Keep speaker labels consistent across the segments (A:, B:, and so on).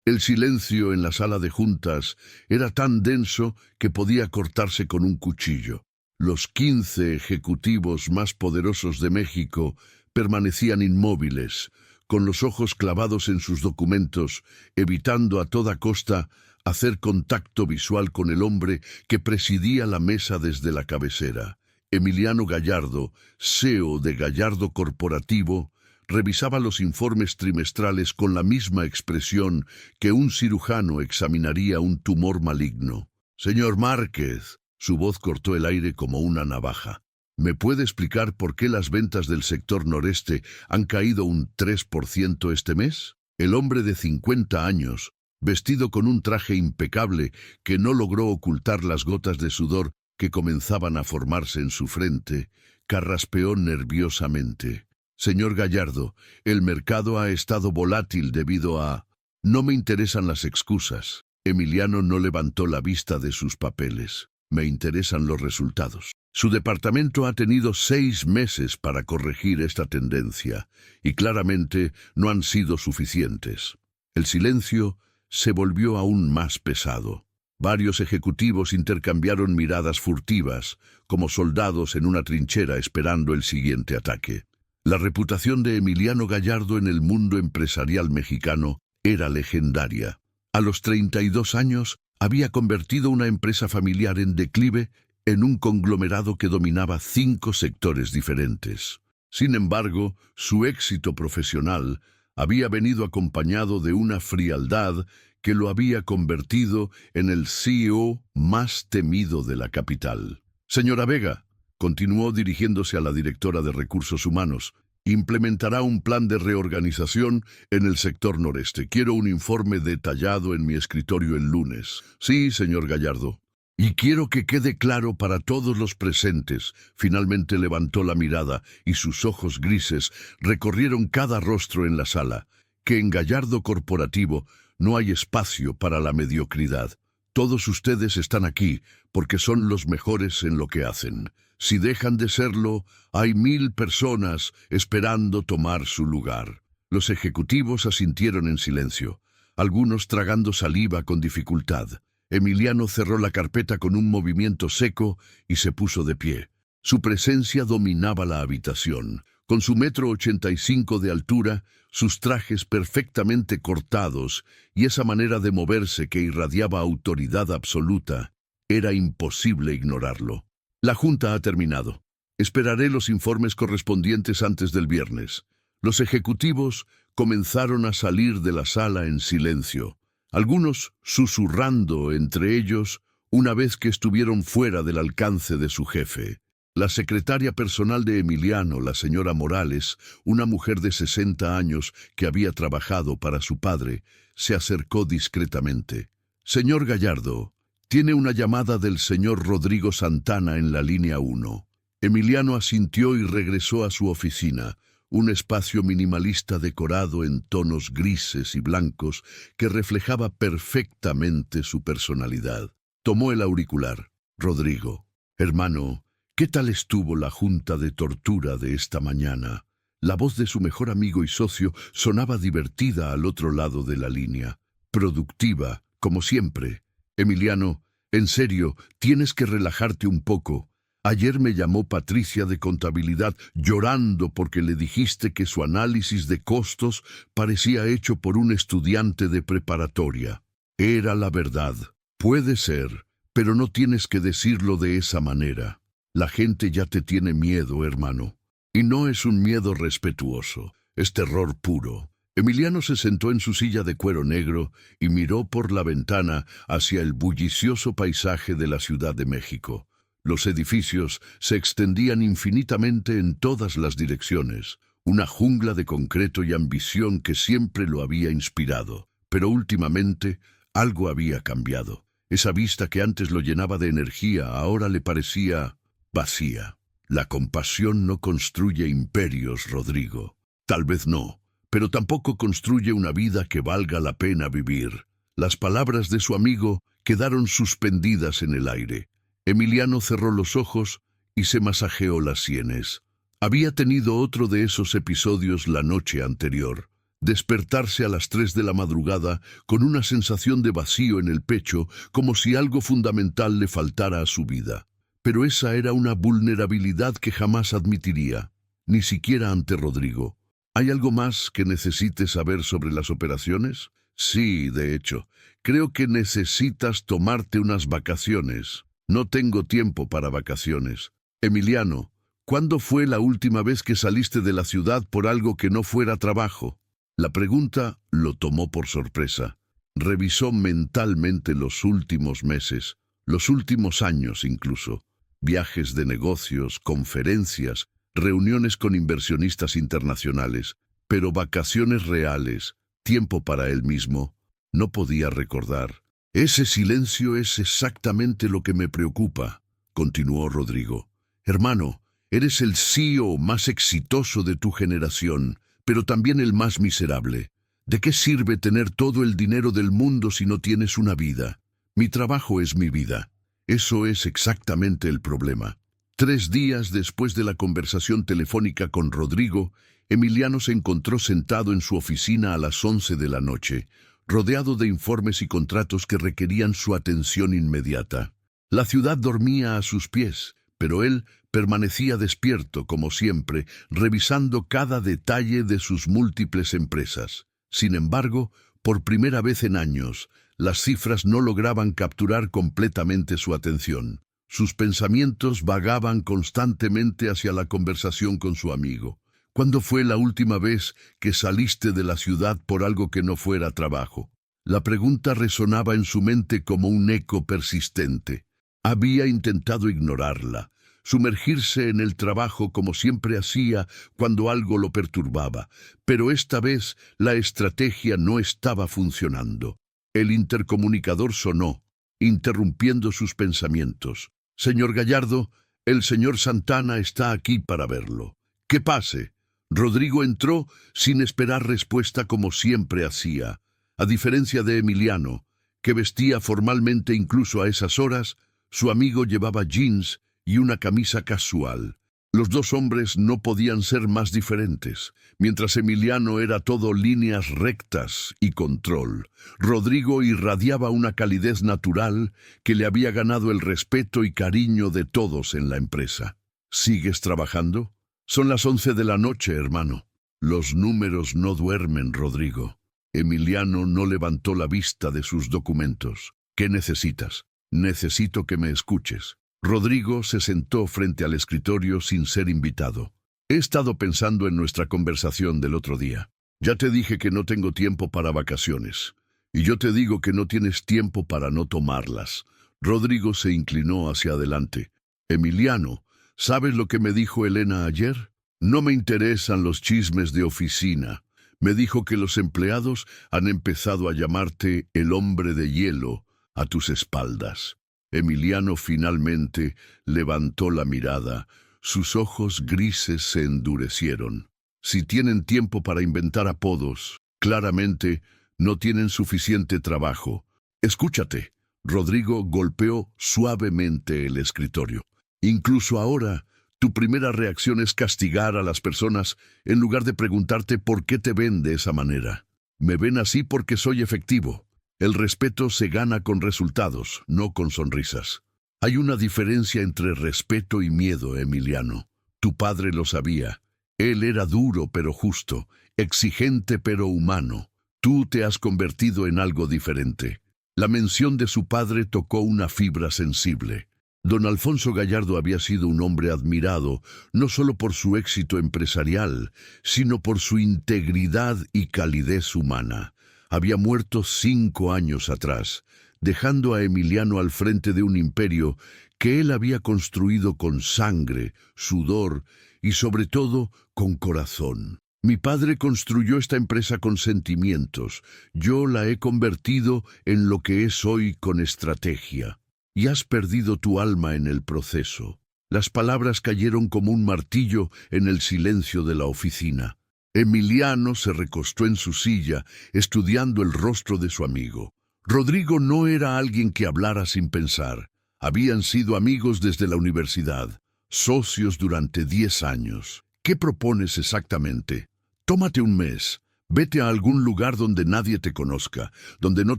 A: El silencio en la sala de juntas era tan denso que podía cortarse con un cuchillo. Los 15 ejecutivos más poderosos de México permanecían inmóviles, con los ojos clavados en sus documentos, evitando a toda costa hacer contacto visual con el hombre que presidía la mesa desde la cabecera. Emiliano Gallardo, CEO de Gallardo Corporativo, revisaba los informes trimestrales con la misma expresión que un cirujano examinaría un tumor maligno. «Señor Márquez», su voz cortó el aire como una navaja. «¿Me puede explicar por qué las ventas del sector noreste han caído un 3% este mes?» El hombre de 50 años, vestido con un traje impecable que no logró ocultar las gotas de sudor que comenzaban a formarse en su frente, carraspeó nerviosamente. «Señor Gallardo, el mercado ha estado volátil debido a...» «No me interesan las excusas». Emiliano no levantó la vista de sus papeles. «Me interesan los resultados». Su departamento ha tenido 6 meses para corregir esta tendencia, y claramente no han sido suficientes. El silencio se volvió aún más pesado. Varios ejecutivos intercambiaron miradas furtivas, como soldados en una trinchera esperando el siguiente ataque. La reputación de Emiliano Gallardo en el mundo empresarial mexicano era legendaria. A los 32 años había convertido una empresa familiar en declive en un conglomerado que dominaba 5 sectores diferentes. Sin embargo, su éxito profesional había venido acompañado de una frialdad que lo había convertido en el CEO más temido de la capital. «Señora Vega», continuó dirigiéndose a la directora de Recursos Humanos, «implementará un plan de reorganización en el sector noreste. Quiero un informe detallado en mi escritorio el lunes». «Sí, señor Gallardo». «Y quiero que quede claro para todos los presentes». Finalmente levantó la mirada y sus ojos grises recorrieron cada rostro en la sala. «Que en Gallardo Corporativo no hay espacio para la mediocridad. Todos ustedes están aquí porque son los mejores en lo que hacen. Si dejan de serlo, hay 1000 personas esperando tomar su lugar». Los ejecutivos asintieron en silencio, algunos tragando saliva con dificultad. Emiliano cerró la carpeta con un movimiento seco y se puso de pie. Su presencia dominaba la habitación. Con su 1,85 m de altura, sus trajes perfectamente cortados y esa manera de moverse que irradiaba autoridad absoluta, era imposible ignorarlo. «La junta ha terminado. Esperaré los informes correspondientes antes del viernes». Los ejecutivos comenzaron a salir de la sala en silencio, algunos susurrando entre ellos una vez que estuvieron fuera del alcance de su jefe. La secretaria personal de Emiliano, la señora Morales, una mujer de 60 años que había trabajado para su padre, se acercó discretamente. «Señor Gallardo, tiene una llamada del señor Rodrigo Santana en la línea 1». Emiliano asintió y regresó a su oficina, un espacio minimalista decorado en tonos grises y blancos que reflejaba perfectamente su personalidad. Tomó el auricular. «Rodrigo, hermano, ¿qué tal estuvo la junta de tortura de esta mañana?» La voz de su mejor amigo y socio sonaba divertida al otro lado de la línea. «Productiva, como siempre». «Emiliano, en serio, tienes que relajarte un poco. Ayer me llamó Patricia de Contabilidad llorando porque le dijiste que su análisis de costos parecía hecho por un estudiante de preparatoria. Era la verdad. Puede ser, pero no tienes que decirlo de esa manera. La gente ya te tiene miedo, hermano. Y no es un miedo respetuoso, es terror puro». Emiliano se sentó en su silla de cuero negro y miró por la ventana hacia el bullicioso paisaje de la Ciudad de México. Los edificios se extendían infinitamente en todas las direcciones, una jungla de concreto y ambición que siempre lo había inspirado. Pero últimamente algo había cambiado. Esa vista que antes lo llenaba de energía ahora le parecía vacía. La compasión no construye imperios, Rodrigo. Tal vez no, pero tampoco construye una vida que valga la pena vivir. Las palabras de su amigo quedaron suspendidas en el aire. Emiliano cerró los ojos y se masajeó las sienes. Había tenido otro de esos episodios la noche anterior. Despertarse a las 3 de la madrugada con una sensación de vacío en el pecho, como si algo fundamental le faltara a su vida. Pero esa era una vulnerabilidad que jamás admitiría, ni siquiera ante Rodrigo. ¿Hay algo más que necesites saber sobre las operaciones? Sí, de hecho, creo que necesitas tomarte unas vacaciones. No tengo tiempo para vacaciones. Emiliano, ¿cuándo fue la última vez que saliste de la ciudad por algo que no fuera trabajo? La pregunta lo tomó por sorpresa. Revisó mentalmente los últimos meses, los últimos años incluso. Viajes de negocios, conferencias, reuniones con inversionistas internacionales, pero vacaciones reales, tiempo para él mismo, no podía recordar. Ese silencio es exactamente lo que me preocupa, continuó Rodrigo. Hermano, eres el CEO más exitoso de tu generación, pero también el más miserable. ¿De qué sirve tener todo el dinero del mundo si no tienes una vida? Mi trabajo es mi vida. Eso es exactamente el problema. 3 días después de la conversación telefónica con Rodrigo, Emiliano se encontró sentado en su oficina a las 11 de la noche, rodeado de informes y contratos que requerían su atención inmediata. La ciudad dormía a sus pies, pero él permanecía despierto, como siempre, revisando cada detalle de sus múltiples empresas. Sin embargo, por primera vez en años, las cifras no lograban capturar completamente su atención. Sus pensamientos vagaban constantemente hacia la conversación con su amigo. ¿Cuándo fue la última vez que saliste de la ciudad por algo que no fuera trabajo? La pregunta resonaba en su mente como un eco persistente. Había intentado ignorarla, sumergirse en el trabajo como siempre hacía cuando algo lo perturbaba, pero esta vez la estrategia no estaba funcionando. El intercomunicador sonó, interrumpiendo sus pensamientos. «Señor Gallardo, el señor Santana está aquí para verlo. ¡Que pase!». Rodrigo entró sin esperar respuesta como siempre hacía. A diferencia de Emiliano, que vestía formalmente incluso a esas horas, su amigo llevaba jeans y una camisa casual. Los dos hombres no podían ser más diferentes. Mientras Emiliano era todo líneas rectas y control, Rodrigo irradiaba una calidez natural que le había ganado el respeto y cariño de todos en la empresa. ¿Sigues trabajando? Son las 11 de la noche, hermano. Los números no duermen, Rodrigo. Emiliano no levantó la vista de sus documentos. ¿Qué necesitas? Necesito que me escuches. Rodrigo se sentó frente al escritorio sin ser invitado. He estado pensando en nuestra conversación del otro día. Ya te dije que no tengo tiempo para vacaciones. Y yo te digo que no tienes tiempo para no tomarlas. Rodrigo se inclinó hacia adelante. Emiliano, ¿sabes lo que me dijo Elena ayer? No me interesan los chismes de oficina. Me dijo que los empleados han empezado a llamarte el hombre de hielo a tus espaldas. Emiliano finalmente levantó la mirada. Sus ojos grises se endurecieron. Si tienen tiempo para inventar apodos, claramente no tienen suficiente trabajo. Escúchate. Rodrigo golpeó suavemente el escritorio. Incluso ahora, tu primera reacción es castigar a las personas en lugar de preguntarte por qué te ven de esa manera. Me ven así porque soy efectivo. El respeto se gana con resultados, no con sonrisas. Hay una diferencia entre respeto y miedo, Emiliano. Tu padre lo sabía. Él era duro pero justo, exigente pero humano. Tú te has convertido en algo diferente. La mención de su padre tocó una fibra sensible. Don Alfonso Gallardo había sido un hombre admirado, no solo por su éxito empresarial, sino por su integridad y calidez humana. Había muerto 5 años atrás, dejando a Emiliano al frente de un imperio que él había construido con sangre, sudor y sobre todo con corazón. Mi padre construyó esta empresa con sentimientos. Yo la he convertido en lo que es hoy con estrategia. Y has perdido tu alma en el proceso. Las palabras cayeron como un martillo en el silencio de la oficina. Emiliano se recostó en su silla, estudiando el rostro de su amigo. Rodrigo no era alguien que hablara sin pensar. Habían sido amigos desde la universidad, socios durante 10 años. ¿Qué propones exactamente? Tómate un mes. Vete a algún lugar donde nadie te conozca, donde no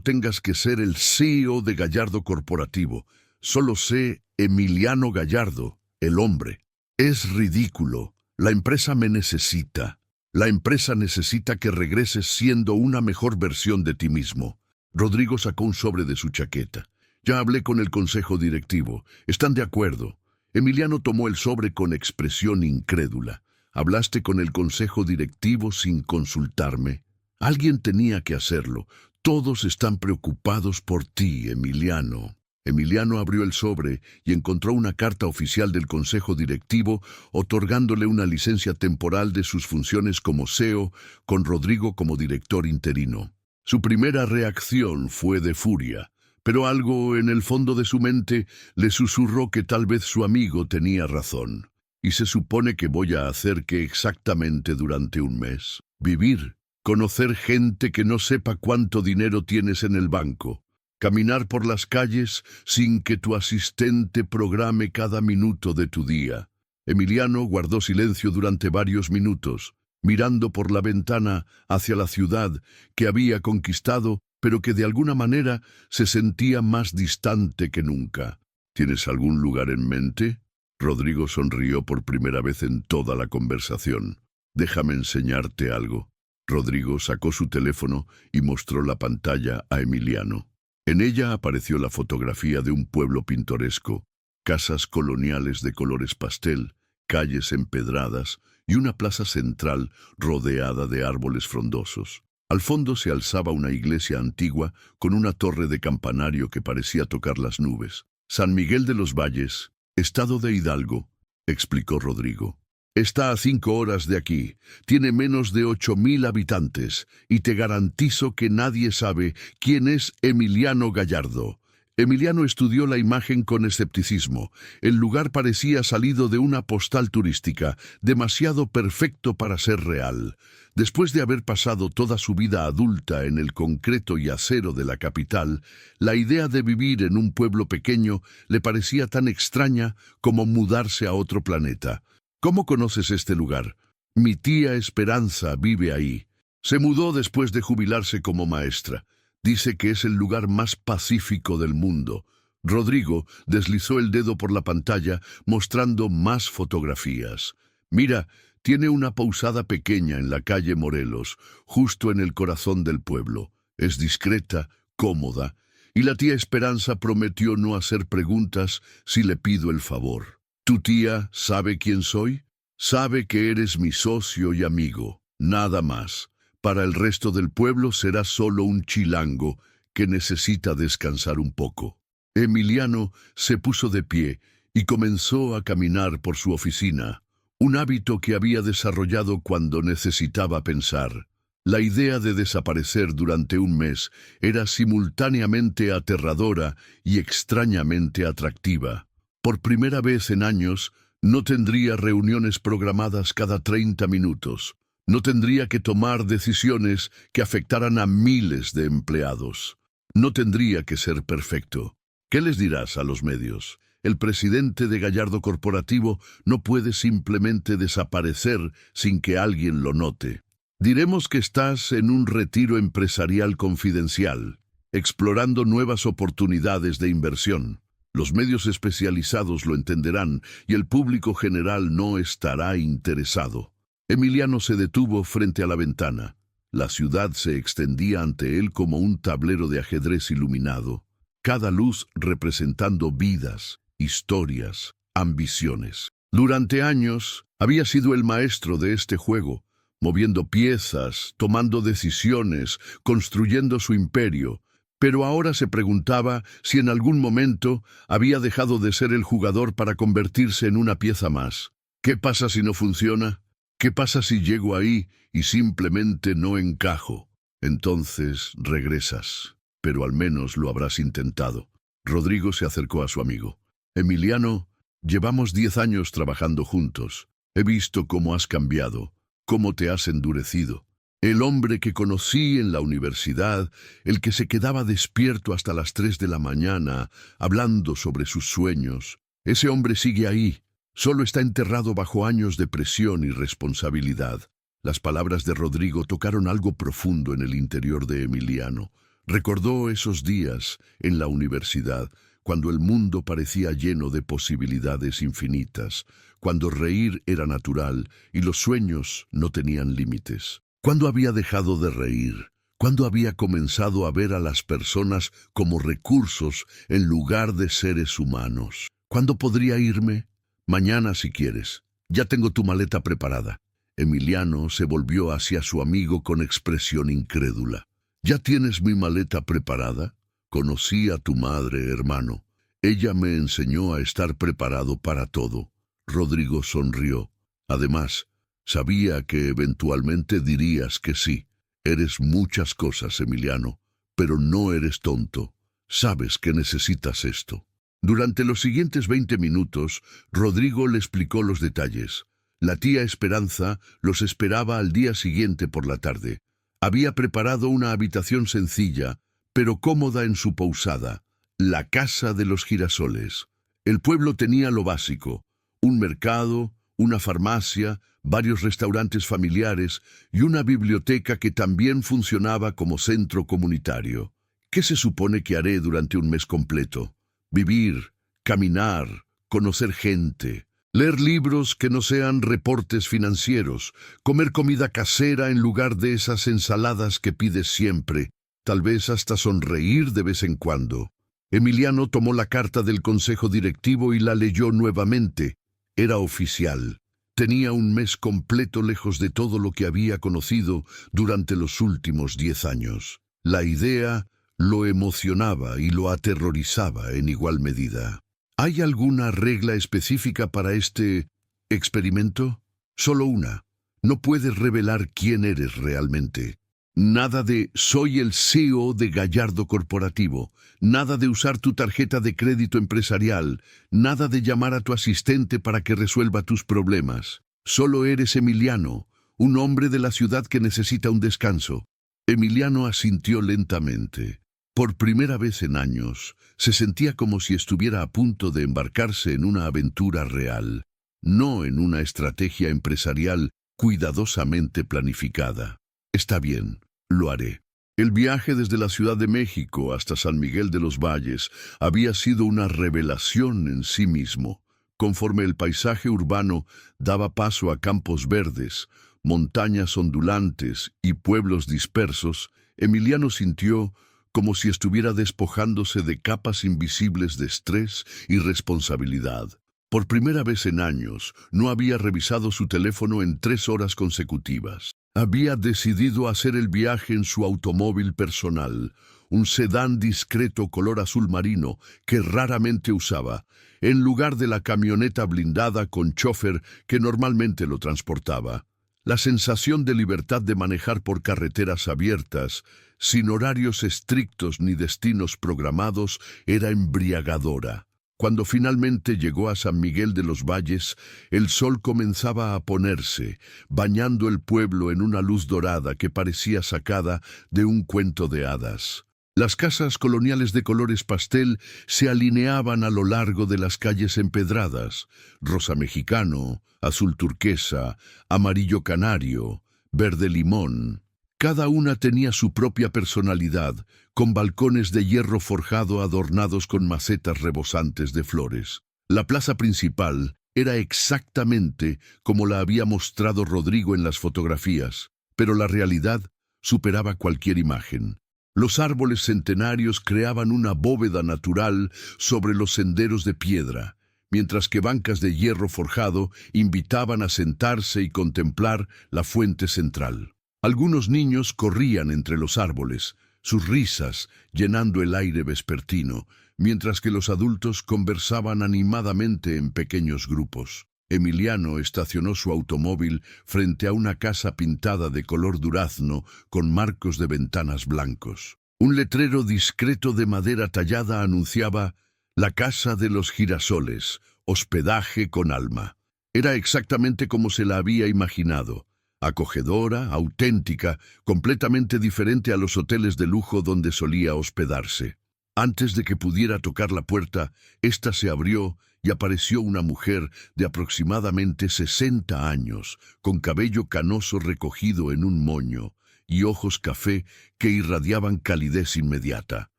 A: tengas que ser el CEO de Gallardo Corporativo. Solo sé Emiliano Gallardo, el hombre. Es ridículo. La empresa me necesita. La empresa necesita que regreses siendo una mejor versión de ti mismo. Rodrigo sacó un sobre de su chaqueta. Ya hablé con el consejo directivo. Están de acuerdo. Emiliano tomó el sobre con expresión incrédula. ¿Hablaste con el consejo directivo sin consultarme? Alguien tenía que hacerlo. Todos están preocupados por ti, Emiliano. Emiliano abrió el sobre y encontró una carta oficial del consejo directivo otorgándole una licencia temporal de sus funciones como CEO con Rodrigo como director interino. Su primera reacción fue de furia, pero algo en el fondo de su mente le susurró que tal vez su amigo tenía razón. ¿Y se supone que voy a hacer qué exactamente durante un mes? Vivir, conocer gente que no sepa cuánto dinero tienes en el banco, caminar por las calles sin que tu asistente programe cada minuto de tu día. Emiliano guardó silencio durante varios minutos, mirando por la ventana hacia la ciudad que había conquistado, pero que de alguna manera se sentía más distante que nunca. ¿Tienes algún lugar en mente? Rodrigo sonrió por primera vez en toda la conversación. Déjame enseñarte algo. Rodrigo sacó su teléfono y mostró la pantalla a Emiliano. En ella apareció la fotografía de un pueblo pintoresco, casas coloniales de colores pastel, calles empedradas y una plaza central rodeada de árboles frondosos. Al fondo se alzaba una iglesia antigua con una torre de campanario que parecía tocar las nubes. San Miguel de los Valles, estado de Hidalgo, explicó Rodrigo. Está a 5 horas de aquí, tiene menos de 8,000 habitantes, y te garantizo que nadie sabe quién es Emiliano Gallardo. Emiliano estudió la imagen con escepticismo. El lugar parecía salido de una postal turística, demasiado perfecto para ser real. Después de haber pasado toda su vida adulta en el concreto y acero de la capital, la idea de vivir en un pueblo pequeño le parecía tan extraña como mudarse a otro planeta. ¿Cómo conoces este lugar? Mi tía Esperanza vive ahí. Se mudó después de jubilarse como maestra. Dice que es el lugar más pacífico del mundo. Rodrigo deslizó el dedo por la pantalla mostrando más fotografías. Mira, tiene una posada pequeña en la calle Morelos, justo en el corazón del pueblo. Es discreta, cómoda, y la tía Esperanza prometió no hacer preguntas si le pido el favor. ¿Tu tía sabe quién soy? Sabe que eres mi socio y amigo, nada más. Para el resto del pueblo serás solo un chilango que necesita descansar un poco. Emiliano se puso de pie y comenzó a caminar por su oficina, un hábito que había desarrollado cuando necesitaba pensar. La idea de desaparecer durante un mes era simultáneamente aterradora y extrañamente atractiva. Por primera vez en años, no tendría reuniones programadas cada 30 minutos. No tendría que tomar decisiones que afectaran a miles de empleados. No tendría que ser perfecto. ¿Qué les dirás a los medios? El presidente de Gallardo Corporativo no puede simplemente desaparecer sin que alguien lo note. Diremos que estás en un retiro empresarial confidencial, explorando nuevas oportunidades de inversión. Los medios especializados lo entenderán y el público general no estará interesado. Emiliano se detuvo frente a la ventana. La ciudad se extendía ante él como un tablero de ajedrez iluminado, cada luz representando vidas, historias, ambiciones. Durante años había sido el maestro de este juego, moviendo piezas, tomando decisiones, construyendo su imperio, pero ahora se preguntaba si en algún momento había dejado de ser el jugador para convertirse en una pieza más. ¿Qué pasa si no funciona? ¿Qué pasa si llego ahí y simplemente no encajo? Entonces regresas, pero al menos lo habrás intentado. Rodrigo se acercó a su amigo. Emiliano, llevamos 10 años trabajando juntos. He visto cómo has cambiado, cómo te has endurecido. El hombre que conocí en la universidad, el que se quedaba despierto hasta las 3 de la mañana, hablando sobre sus sueños, ese hombre sigue ahí. Solo está enterrado bajo años de presión y responsabilidad. Las palabras de Rodrigo tocaron algo profundo en el interior de Emiliano. Recordó esos días en la universidad, cuando el mundo parecía lleno de posibilidades infinitas, cuando reír era natural y los sueños no tenían límites. ¿Cuándo había dejado de reír? ¿Cuándo había comenzado a ver a las personas como recursos en lugar de seres humanos? ¿Cuándo podría irme? Mañana, si quieres. Ya tengo tu maleta preparada. Emiliano se volvió hacia su amigo con expresión incrédula. ¿Ya tienes mi maleta preparada? Conocí a tu madre, hermano. Ella me enseñó a estar preparado para todo. Rodrigo sonrió. Además, sabía que eventualmente dirías que sí. Eres muchas cosas, Emiliano, pero no eres tonto. Sabes que necesitas esto. Durante los siguientes 20 minutos, Rodrigo le explicó los detalles. La tía Esperanza los esperaba al día siguiente por la tarde. Había preparado una habitación sencilla, pero cómoda en su posada, la Casa de los Girasoles. El pueblo tenía lo básico: un mercado, una farmacia, varios restaurantes familiares y una biblioteca que también funcionaba como centro comunitario. ¿Qué se supone que haré durante un mes completo? Vivir, caminar, conocer gente, leer libros que no sean reportes financieros, comer comida casera en lugar de esas ensaladas que pides siempre, tal vez hasta sonreír de vez en cuando. Emiliano tomó la carta del consejo directivo y la leyó nuevamente. Era oficial. Tenía un mes completo lejos de todo lo que había conocido durante los últimos 10 años. La idea lo emocionaba y lo aterrorizaba en igual medida. ¿Hay alguna regla específica para este experimento? Solo una. No puedes revelar quién eres realmente. Nada de soy el CEO de Gallardo Corporativo, nada de usar tu tarjeta de crédito empresarial, nada de llamar a tu asistente para que resuelva tus problemas. Solo eres Emiliano, un hombre de la ciudad que necesita un descanso. Emiliano asintió lentamente. Por primera vez en años, se sentía como si estuviera a punto de embarcarse en una aventura real, no en una estrategia empresarial cuidadosamente planificada. Está bien, lo haré. El viaje desde la Ciudad de México hasta San Miguel de los Valles había sido una revelación en sí mismo. Conforme el paisaje urbano daba paso a campos verdes, montañas ondulantes y pueblos dispersos, Emiliano sintió como si estuviera despojándose de capas invisibles de estrés y responsabilidad. Por primera vez en años, no había revisado su teléfono en 3 horas consecutivas. Había decidido hacer el viaje en su automóvil personal, un sedán discreto color azul marino que raramente usaba, en lugar de la camioneta blindada con chofer que normalmente lo transportaba. La sensación de libertad de manejar por carreteras abiertas, sin horarios estrictos ni destinos programados, era embriagadora. Cuando finalmente llegó a San Miguel de los Valles, el sol comenzaba a ponerse, bañando el pueblo en una luz dorada que parecía sacada de un cuento de hadas. Las casas coloniales de colores pastel se alineaban a lo largo de las calles empedradas: rosa mexicano, azul turquesa, amarillo canario, verde limón. Cada una tenía su propia personalidad, con balcones de hierro forjado adornados con macetas rebosantes de flores. La plaza principal era exactamente como la había mostrado Rodrigo en las fotografías, pero la realidad superaba cualquier imagen. Los árboles centenarios creaban una bóveda natural sobre los senderos de piedra, mientras que bancas de hierro forjado invitaban a sentarse y contemplar la fuente central. Algunos niños corrían entre los árboles, sus risas llenando el aire vespertino, mientras que los adultos conversaban animadamente en pequeños grupos. Emiliano estacionó su automóvil frente a una casa pintada de color durazno con marcos de ventanas blancos. Un letrero discreto de madera tallada anunciaba «La Casa de los Girasoles, hospedaje con alma». Era exactamente como se la había imaginado. Acogedora, auténtica, completamente diferente a los hoteles de lujo donde solía hospedarse. Antes de que pudiera tocar la puerta, ésta se abrió y apareció una mujer de aproximadamente 60 años, con cabello canoso recogido en un moño y ojos café que irradiaban calidez inmediata.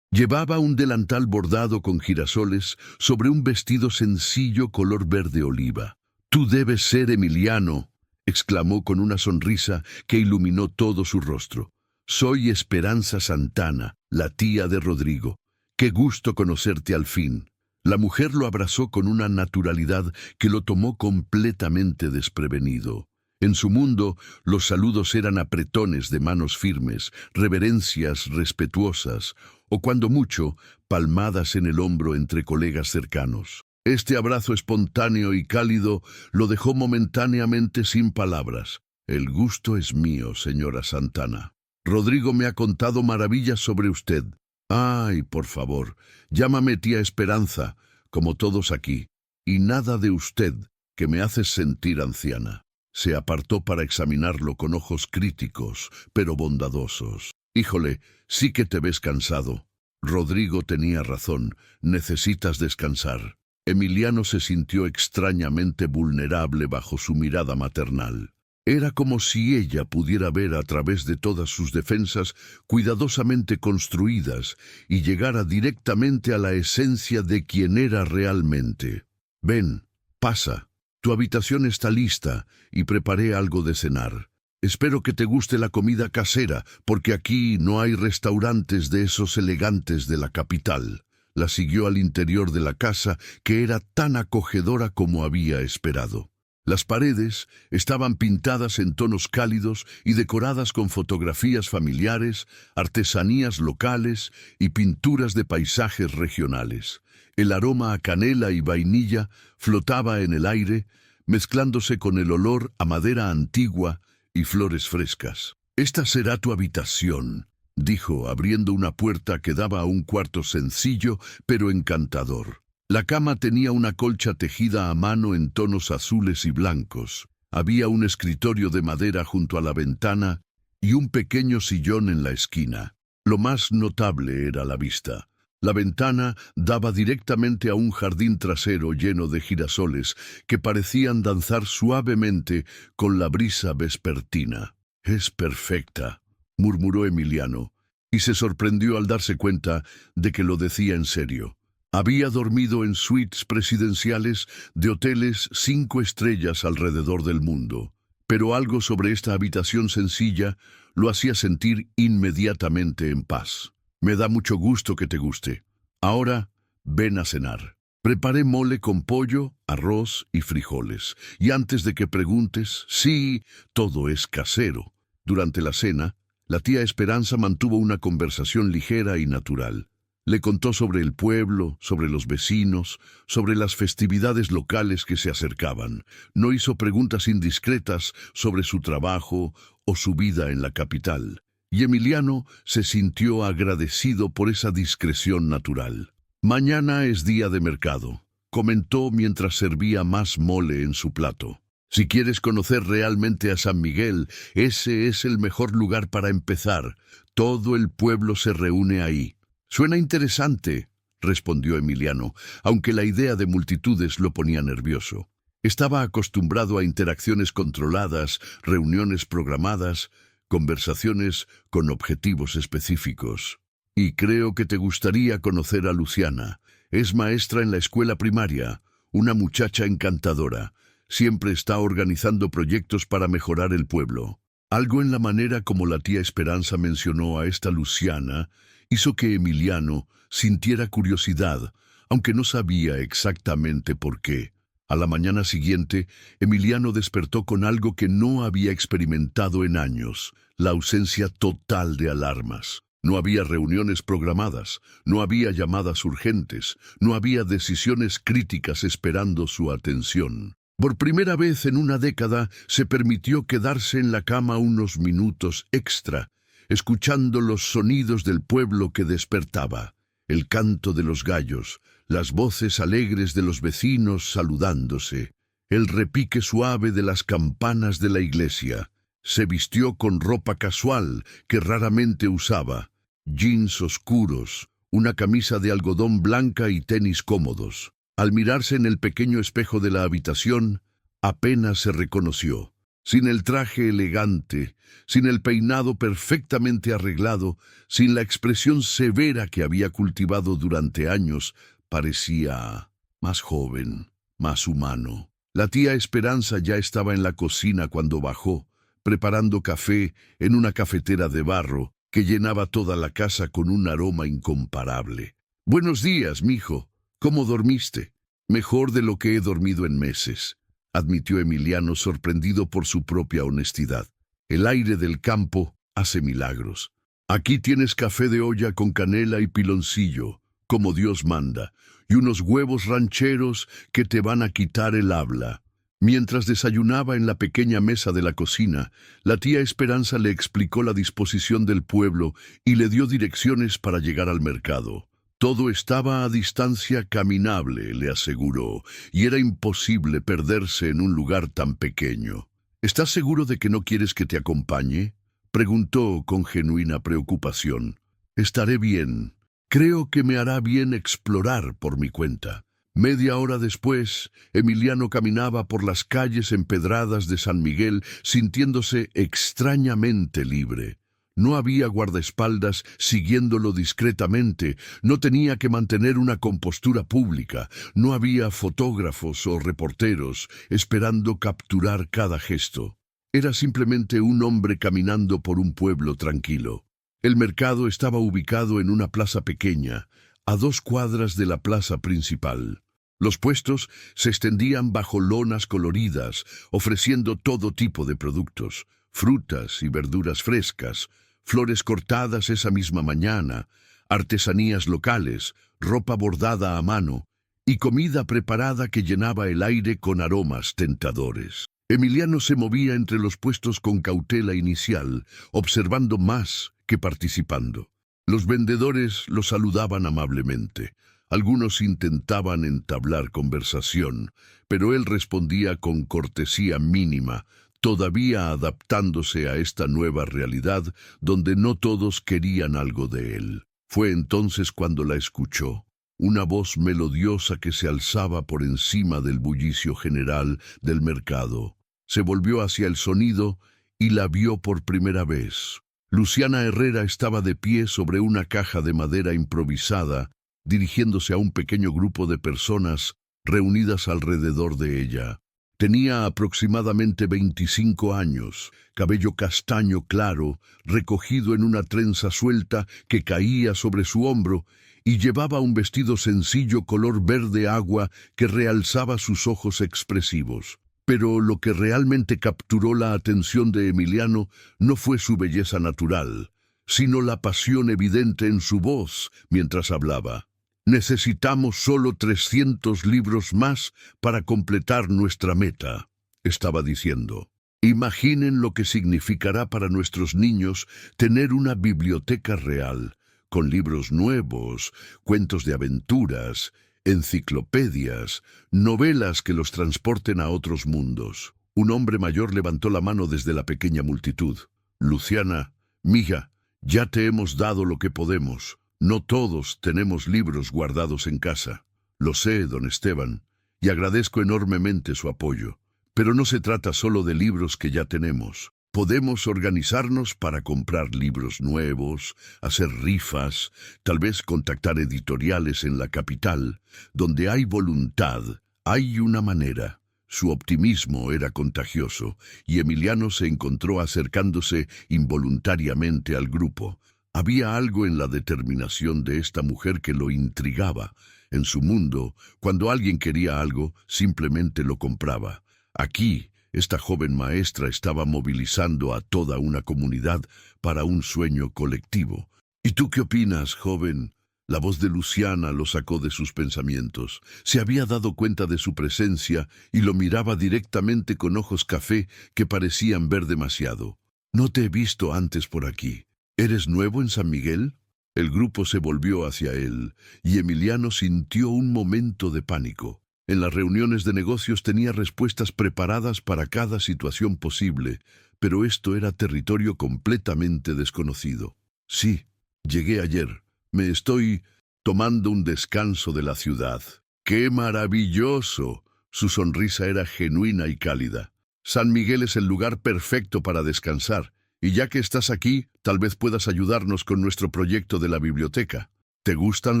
A: Llevaba un delantal bordado con girasoles sobre un vestido sencillo color verde oliva. «Tú debes ser Emiliano», exclamó con una sonrisa que iluminó todo su rostro. «Soy Esperanza Santana, la tía de Rodrigo. Qué gusto conocerte al fin». La mujer lo abrazó con una naturalidad que lo tomó completamente desprevenido. En su mundo, los saludos eran apretones de manos firmes, reverencias respetuosas, o cuando mucho, palmadas en el hombro entre colegas cercanos. Este abrazo espontáneo y cálido lo dejó momentáneamente sin palabras. «El gusto es mío, señora Santana. Rodrigo me ha contado maravillas sobre usted. Ay, por favor, llámame tía Esperanza, como todos aquí. Y nada de usted, que me haces sentir anciana». Se apartó para examinarlo con ojos críticos, pero bondadosos. «Híjole, sí que te ves cansado». Rodrigo tenía razón, necesitas descansar. Emiliano se sintió extrañamente vulnerable bajo su mirada maternal. Era como si ella pudiera ver a través de todas sus defensas cuidadosamente construidas y llegara directamente a la esencia de quien era realmente. «Ven, pasa. Tu habitación está lista y preparé algo de cenar. Espero que te guste la comida casera, porque aquí no hay restaurantes de esos elegantes de la capital». La siguió al interior de la casa, que era tan acogedora como había esperado. Las paredes estaban pintadas en tonos cálidos y decoradas con fotografías familiares, artesanías locales y pinturas de paisajes regionales. El aroma a canela y vainilla flotaba en el aire, mezclándose con el olor a madera antigua y flores frescas. «Esta será tu habitación», dijo, abriendo una puerta que daba a un cuarto sencillo pero encantador. La cama tenía una colcha tejida a mano en tonos azules y blancos. Había un escritorio de madera junto a la ventana y un pequeño sillón en la esquina. Lo más notable era la vista. La ventana daba directamente a un jardín trasero lleno de girasoles que parecían danzar suavemente con la brisa vespertina. «Es perfecta», murmuró Emiliano, y se sorprendió al darse cuenta de que lo decía en serio. Había dormido en suites presidenciales de hoteles 5 estrellas alrededor del mundo, pero algo sobre esta habitación sencilla lo hacía sentir inmediatamente en paz. «Me da mucho gusto que te guste. Ahora, ven a cenar. Preparé mole con pollo, arroz y frijoles, y antes de que preguntes, sí, todo es casero». Durante la cena, la tía Esperanza mantuvo una conversación ligera y natural. Le contó sobre el pueblo, sobre los vecinos, sobre las festividades locales que se acercaban. No hizo preguntas indiscretas sobre su trabajo o su vida en la capital. Y Emiliano se sintió agradecido por esa discreción natural. «Mañana es día de mercado», comentó mientras servía más mole en su plato. «Si quieres conocer realmente a San Miguel, ese es el mejor lugar para empezar. Todo el pueblo se reúne ahí». «Suena interesante», respondió Emiliano, aunque la idea de multitudes lo ponía nervioso. Estaba acostumbrado a interacciones controladas, reuniones programadas, conversaciones con objetivos específicos. «Y creo que te gustaría conocer a Luciana. Es maestra en la escuela primaria, una muchacha encantadora. Siempre está organizando proyectos para mejorar el pueblo». Algo en la manera como la tía Esperanza mencionó a esta Luciana hizo que Emiliano sintiera curiosidad, aunque no sabía exactamente por qué. A la mañana siguiente, Emiliano despertó con algo que no había experimentado en años: la ausencia total de alarmas. No había reuniones programadas, no había llamadas urgentes, no había decisiones críticas esperando su atención. Por primera vez en una década se permitió quedarse en la cama unos minutos extra, escuchando los sonidos del pueblo que despertaba, el canto de los gallos, las voces alegres de los vecinos saludándose, el repique suave de las campanas de la iglesia. Se vistió con ropa casual que raramente usaba, jeans oscuros, una camisa de algodón blanca y tenis cómodos. Al mirarse en el pequeño espejo de la habitación, apenas se reconoció. Sin el traje elegante, sin el peinado perfectamente arreglado, sin la expresión severa que había cultivado durante años, parecía más joven, más humano. La tía Esperanza ya estaba en la cocina cuando bajó, preparando café en una cafetera de barro que llenaba toda la casa con un aroma incomparable. «Buenos días, mijo. ¿Cómo dormiste?» «Mejor de lo que he dormido en meses», admitió Emiliano, sorprendido por su propia honestidad. «El aire del campo hace milagros. Aquí tienes café de olla con canela y piloncillo, como Dios manda, y unos huevos rancheros que te van a quitar el habla». Mientras desayunaba en la pequeña mesa de la cocina, la tía Esperanza le explicó la disposición del pueblo y le dio direcciones para llegar al mercado. Todo estaba a distancia caminable, le aseguró, y era imposible perderse en un lugar tan pequeño. «¿Estás seguro de que no quieres que te acompañe?», preguntó con genuina preocupación. «Estaré bien. Creo que me hará bien explorar por mi cuenta». Media hora después, Emiliano caminaba por las calles empedradas de San Miguel sintiéndose extrañamente libre. No había guardaespaldas siguiéndolo discretamente, no tenía que mantener una compostura pública, no había fotógrafos o reporteros esperando capturar cada gesto. Era simplemente un hombre caminando por un pueblo tranquilo. El mercado estaba ubicado en una plaza pequeña, a 2 cuadras de la plaza principal. Los puestos se extendían bajo lonas coloridas, ofreciendo todo tipo de productos, frutas y verduras frescas, flores cortadas esa misma mañana, artesanías locales, ropa bordada a mano y comida preparada que llenaba el aire con aromas tentadores. Emiliano se movía entre los puestos con cautela inicial, observando más que participando. Los vendedores lo saludaban amablemente. Algunos intentaban entablar conversación, pero él respondía con cortesía mínima, todavía adaptándose a esta nueva realidad donde no todos querían algo de él. Fue entonces cuando la escuchó, una voz melodiosa que se alzaba por encima del bullicio general del mercado. Se volvió hacia el sonido y la vio por primera vez. Luciana Herrera estaba de pie sobre una caja de madera improvisada, dirigiéndose a un pequeño grupo de personas reunidas alrededor de ella. Tenía aproximadamente 25 años, cabello castaño claro, recogido en una trenza suelta que caía sobre su hombro, y llevaba un vestido sencillo color verde agua que realzaba sus ojos expresivos. Pero lo que realmente capturó la atención de Emiliano no fue su belleza natural, sino la pasión evidente en su voz mientras hablaba. «Necesitamos solo 300 libros más para completar nuestra meta», estaba diciendo. «Imaginen lo que significará para nuestros niños tener una biblioteca real, con libros nuevos, cuentos de aventuras, enciclopedias, novelas que los transporten a otros mundos». Un hombre mayor levantó la mano desde la pequeña multitud. «Luciana, mija, ya te hemos dado lo que podemos. No todos tenemos libros guardados en casa. Lo sé, don Esteban, y agradezco enormemente su apoyo. Pero no se trata solo de libros que ya tenemos. Podemos organizarnos para comprar libros nuevos, hacer rifas, tal vez contactar editoriales en la capital. Donde hay voluntad, hay una manera». Su optimismo era contagioso, y Emiliano se encontró acercándose involuntariamente al grupo. Había algo en la determinación de esta mujer que lo intrigaba. En su mundo, cuando alguien quería algo, simplemente lo compraba. Aquí, esta joven maestra estaba movilizando a toda una comunidad para un sueño colectivo. «¿Y tú qué opinas, joven?». La voz de Luciana lo sacó de sus pensamientos. Se había dado cuenta de su presencia y lo miraba directamente con ojos café que parecían ver demasiado. «No te he visto antes por aquí. ¿Eres nuevo en San Miguel?». El grupo se volvió hacia él, y Emiliano sintió un momento de pánico. En las reuniones de negocios tenía respuestas preparadas para cada situación posible, pero esto era territorio completamente desconocido. «Sí, llegué ayer. Me estoy tomando un descanso de la ciudad». ¡Qué maravilloso! Su sonrisa era genuina y cálida. San Miguel es el lugar perfecto para descansar, y ya que estás aquí, tal vez puedas ayudarnos con nuestro proyecto de la biblioteca. ¿Te gustan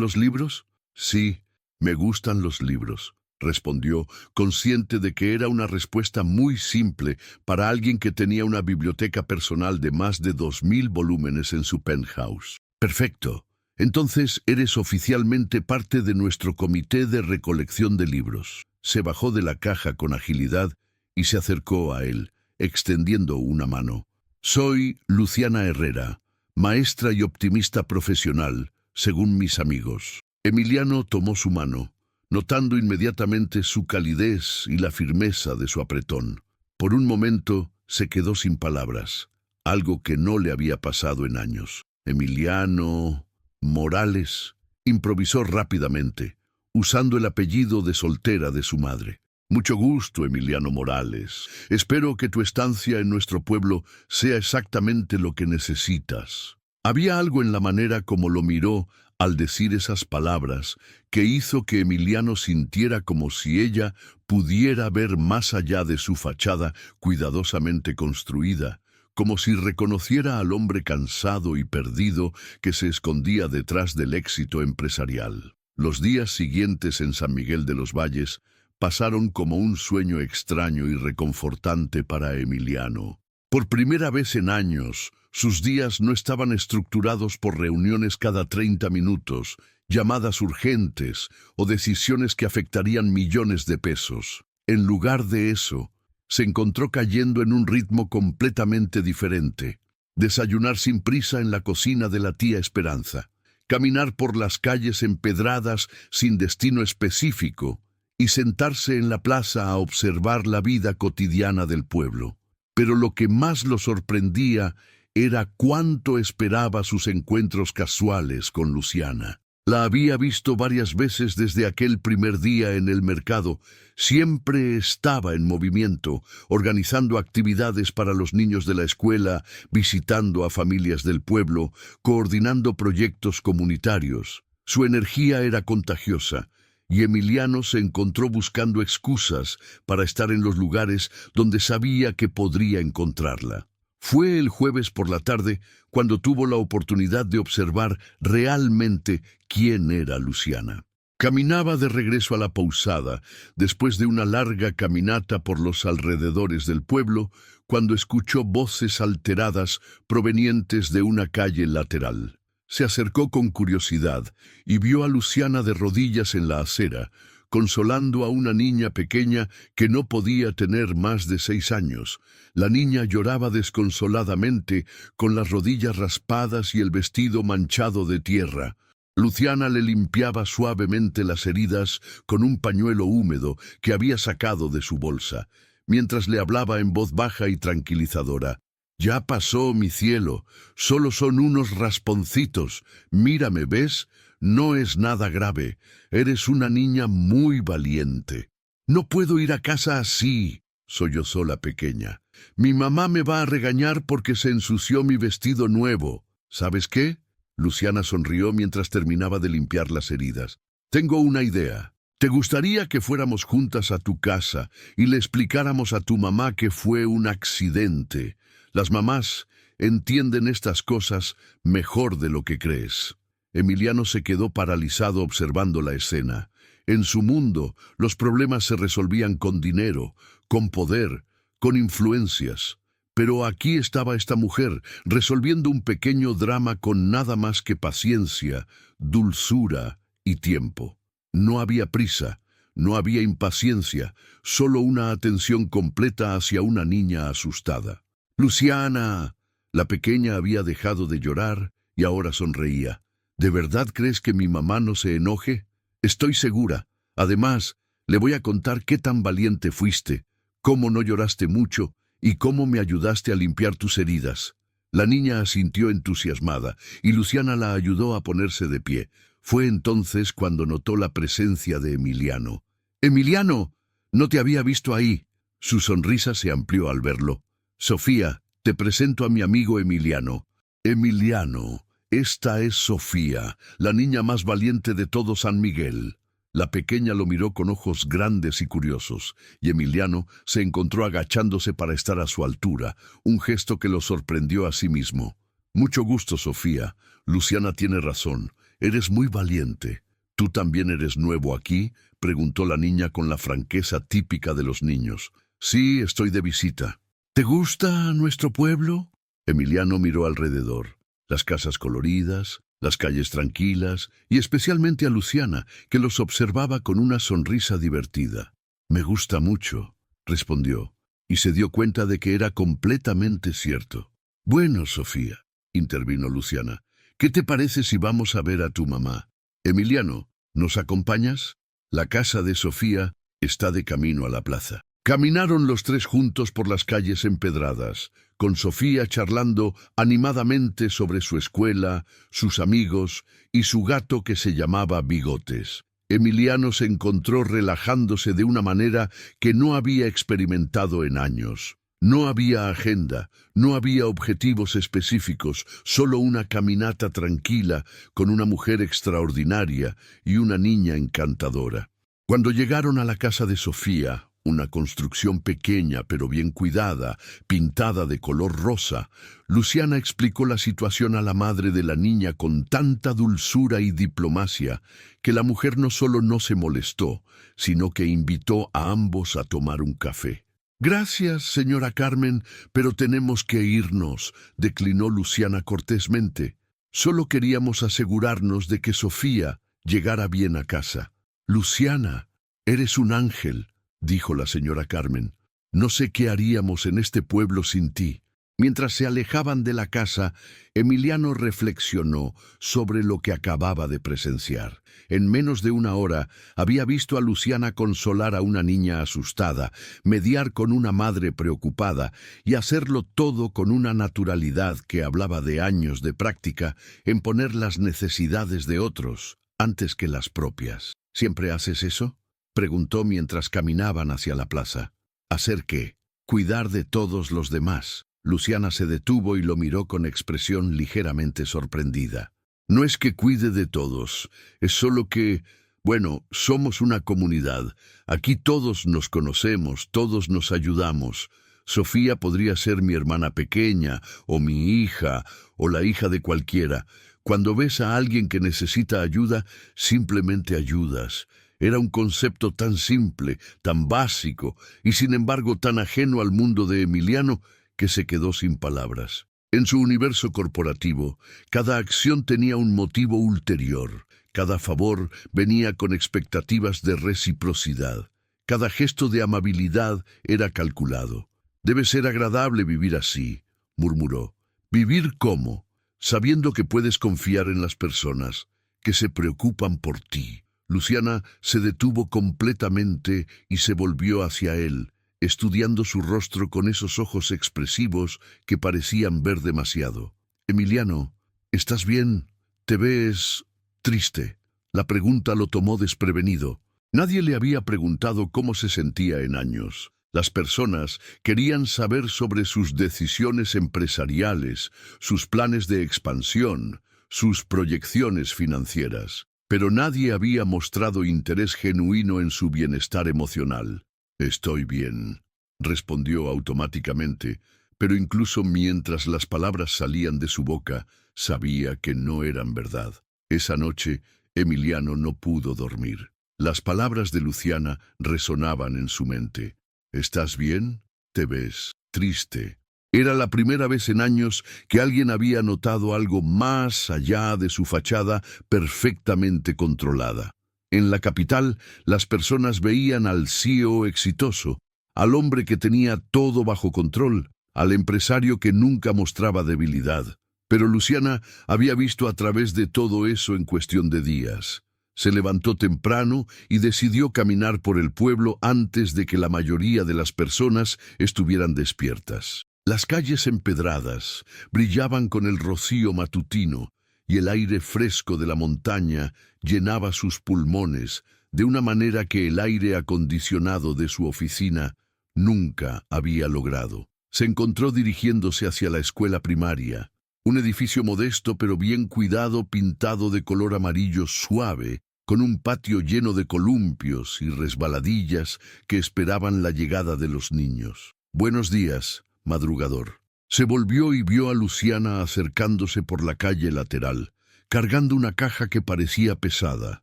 A: los libros? Sí, me gustan los libros, respondió, consciente de que era una respuesta muy simple para alguien que tenía una biblioteca personal de más de 2000 volúmenes en su penthouse. Perfecto. Entonces eres oficialmente parte de nuestro comité de recolección de libros. Se bajó de la caja con agilidad y se acercó a él, extendiendo una mano. Soy Luciana Herrera, maestra y optimista profesional, según mis amigos. Emiliano tomó su mano, notando inmediatamente su calidez y la firmeza de su apretón. Por un momento se quedó sin palabras, algo que no le había pasado en años. Emiliano Morales improvisó rápidamente, usando el apellido de soltera de su madre. Mucho gusto, Emiliano Morales. Espero que tu estancia en nuestro pueblo sea exactamente lo que necesitas. Había algo en la manera como lo miró al decir esas palabras que hizo que Emiliano sintiera como si ella pudiera ver más allá de su fachada cuidadosamente construida, como si reconociera al hombre cansado y perdido que se escondía detrás del éxito empresarial. Los días siguientes en San Miguel de los Valles pasaron como un sueño extraño y reconfortante para Emiliano. Por primera vez en años, sus días no estaban estructurados por reuniones cada 30 minutos, llamadas urgentes o decisiones que afectarían millones de pesos. En lugar de eso, se encontró cayendo en un ritmo completamente diferente. Desayunar sin prisa en la cocina de la tía Esperanza, caminar por las calles empedradas sin destino específico y sentarse en la plaza a observar la vida cotidiana del pueblo. Pero lo que más lo sorprendía era cuánto esperaba sus encuentros casuales con Luciana. La había visto varias veces desde aquel primer día en el mercado. Siempre estaba en movimiento, organizando actividades para los niños de la escuela, visitando a familias del pueblo, coordinando proyectos comunitarios. Su energía era contagiosa, y Emiliano se encontró buscando excusas para estar en los lugares donde sabía que podría encontrarla. Fue el jueves por la tarde cuando tuvo la oportunidad de observar realmente quién era Luciana. Caminaba de regreso a la posada, después de una larga caminata por los alrededores del pueblo, cuando escuchó voces alteradas provenientes de una calle lateral. Se acercó con curiosidad y vio a Luciana de rodillas en la acera, consolando a una niña pequeña que no podía tener más de 6 años. La niña lloraba desconsoladamente, con las rodillas raspadas y el vestido manchado de tierra. Luciana le limpiaba suavemente las heridas con un pañuelo húmedo que había sacado de su bolsa, mientras le hablaba en voz baja y tranquilizadora. «Ya pasó, mi cielo, solo son unos rasponcitos. Mírame, ¿ves? No es nada grave. Eres una niña muy valiente». «No puedo ir a casa así», sollozó la pequeña. «Mi mamá me va a regañar porque se ensució mi vestido nuevo». «¿Sabes qué?», Luciana sonrió mientras terminaba de limpiar las heridas. «Tengo una idea. ¿Te gustaría que fuéramos juntas a tu casa y le explicáramos a tu mamá que fue un accidente? Las mamás entienden estas cosas mejor de lo que crees». Emiliano se quedó paralizado observando la escena. En su mundo, los problemas se resolvían con dinero, con poder, con influencias. Pero aquí estaba esta mujer, resolviendo un pequeño drama con nada más que paciencia, dulzura y tiempo. No había prisa, no había impaciencia, solo una atención completa hacia una niña asustada. «Luciana». La pequeña había dejado de llorar y ahora sonreía. «¿De verdad crees que mi mamá no se enoje?». «Estoy segura. Además, le voy a contar qué tan valiente fuiste, cómo no lloraste mucho y cómo me ayudaste a limpiar tus heridas». La niña asintió entusiasmada y Luciana la ayudó a ponerse de pie. Fue entonces cuando notó la presencia de Emiliano. «¡Emiliano! No te había visto ahí». Su sonrisa se amplió al verlo. «Sofía, te presento a mi amigo Emiliano». «Emiliano, esta es Sofía, la niña más valiente de todo San Miguel». La pequeña lo miró con ojos grandes y curiosos, y Emiliano se encontró agachándose para estar a su altura, un gesto que lo sorprendió a sí mismo. Mucho gusto, Sofía. Luciana tiene razón. Eres muy valiente. ¿Tú también eres nuevo aquí?, preguntó la niña con la franqueza típica de los niños. Sí, estoy de visita. ¿Te gusta nuestro pueblo? Emiliano miró alrededor. Las casas coloridas, las calles tranquilas, y especialmente a Luciana, que los observaba con una sonrisa divertida. Me gusta mucho, respondió, y se dio cuenta de que era completamente cierto. Bueno, Sofía, intervino Luciana, ¿qué te parece si vamos a ver a tu mamá? Emiliano, ¿nos acompañas? La casa de Sofía está de camino a la plaza. Caminaron los tres juntos por las calles empedradas, con Sofía charlando animadamente sobre su escuela, sus amigos y su gato que se llamaba Bigotes. Emiliano se encontró relajándose de una manera que no había experimentado en años. No había agenda, no había objetivos específicos, solo una caminata tranquila con una mujer extraordinaria y una niña encantadora. Cuando llegaron a la casa de Sofía, una construcción pequeña pero bien cuidada, pintada de color rosa, Luciana explicó la situación a la madre de la niña con tanta dulzura y diplomacia que la mujer no solo no se molestó, sino que invitó a ambos a tomar un café. Gracias, señora Carmen, pero tenemos que irnos, declinó Luciana cortésmente. Solo queríamos asegurarnos de que Sofía llegara bien a casa. Luciana, eres un ángel, dijo la señora Carmen. No sé qué haríamos en este pueblo sin ti. Mientras se alejaban de la casa, Emiliano reflexionó sobre lo que acababa de presenciar. En menos de una hora había visto a Luciana consolar a una niña asustada, mediar con una madre preocupada y hacerlo todo con una naturalidad que hablaba de años de práctica en poner las necesidades de otros antes que las propias. ¿Siempre haces eso?, preguntó mientras caminaban hacia la plaza. ¿Hacer qué? Cuidar de todos los demás. Luciana se detuvo y lo miró con expresión ligeramente sorprendida. No es que cuide de todos, es solo que, bueno, somos una comunidad. Aquí todos nos conocemos, todos nos ayudamos. Sofía podría ser mi hermana pequeña, o mi hija, o la hija de cualquiera. Cuando ves a alguien que necesita ayuda, simplemente ayudas. Era un concepto tan simple, tan básico, y sin embargo tan ajeno al mundo de Emiliano, que se quedó sin palabras. En su universo corporativo, cada acción tenía un motivo ulterior. Cada favor venía con expectativas de reciprocidad. Cada gesto de amabilidad era calculado. Debe ser agradable vivir así, murmuró. ¿Vivir cómo? Sabiendo que puedes confiar en las personas, que se preocupan por ti. Luciana se detuvo completamente y se volvió hacia él, estudiando su rostro con esos ojos expresivos que parecían ver demasiado. Emiliano, ¿estás bien? ¿Te ves triste? La pregunta lo tomó desprevenido. Nadie le había preguntado cómo se sentía en años. Las personas querían saber sobre sus decisiones empresariales, sus planes de expansión, sus proyecciones financieras. Pero nadie había mostrado interés genuino en su bienestar emocional. Estoy bien, respondió automáticamente, pero incluso mientras las palabras salían de su boca, sabía que no eran verdad. Esa noche, Emiliano no pudo dormir. Las palabras de Luciana resonaban en su mente. ¿Estás bien? ¿Te ves triste? Era la primera vez en años que alguien había notado algo más allá de su fachada perfectamente controlada. En la capital, las personas veían al CEO exitoso, al hombre que tenía todo bajo control, al empresario que nunca mostraba debilidad. Pero Luciana había visto a través de todo eso en cuestión de días. Se levantó temprano y decidió caminar por el pueblo antes de que la mayoría de las personas estuvieran despiertas. Las calles empedradas brillaban con el rocío matutino y el aire fresco de la montaña llenaba sus pulmones de una manera que el aire acondicionado de su oficina nunca había logrado. Se encontró dirigiéndose hacia la escuela primaria, un edificio modesto pero bien cuidado, pintado de color amarillo suave con un patio lleno de columpios y resbaladillas que esperaban la llegada de los niños. «Buenos días, madrugador». Se volvió y vio a Luciana acercándose por la calle lateral, cargando una caja que parecía pesada.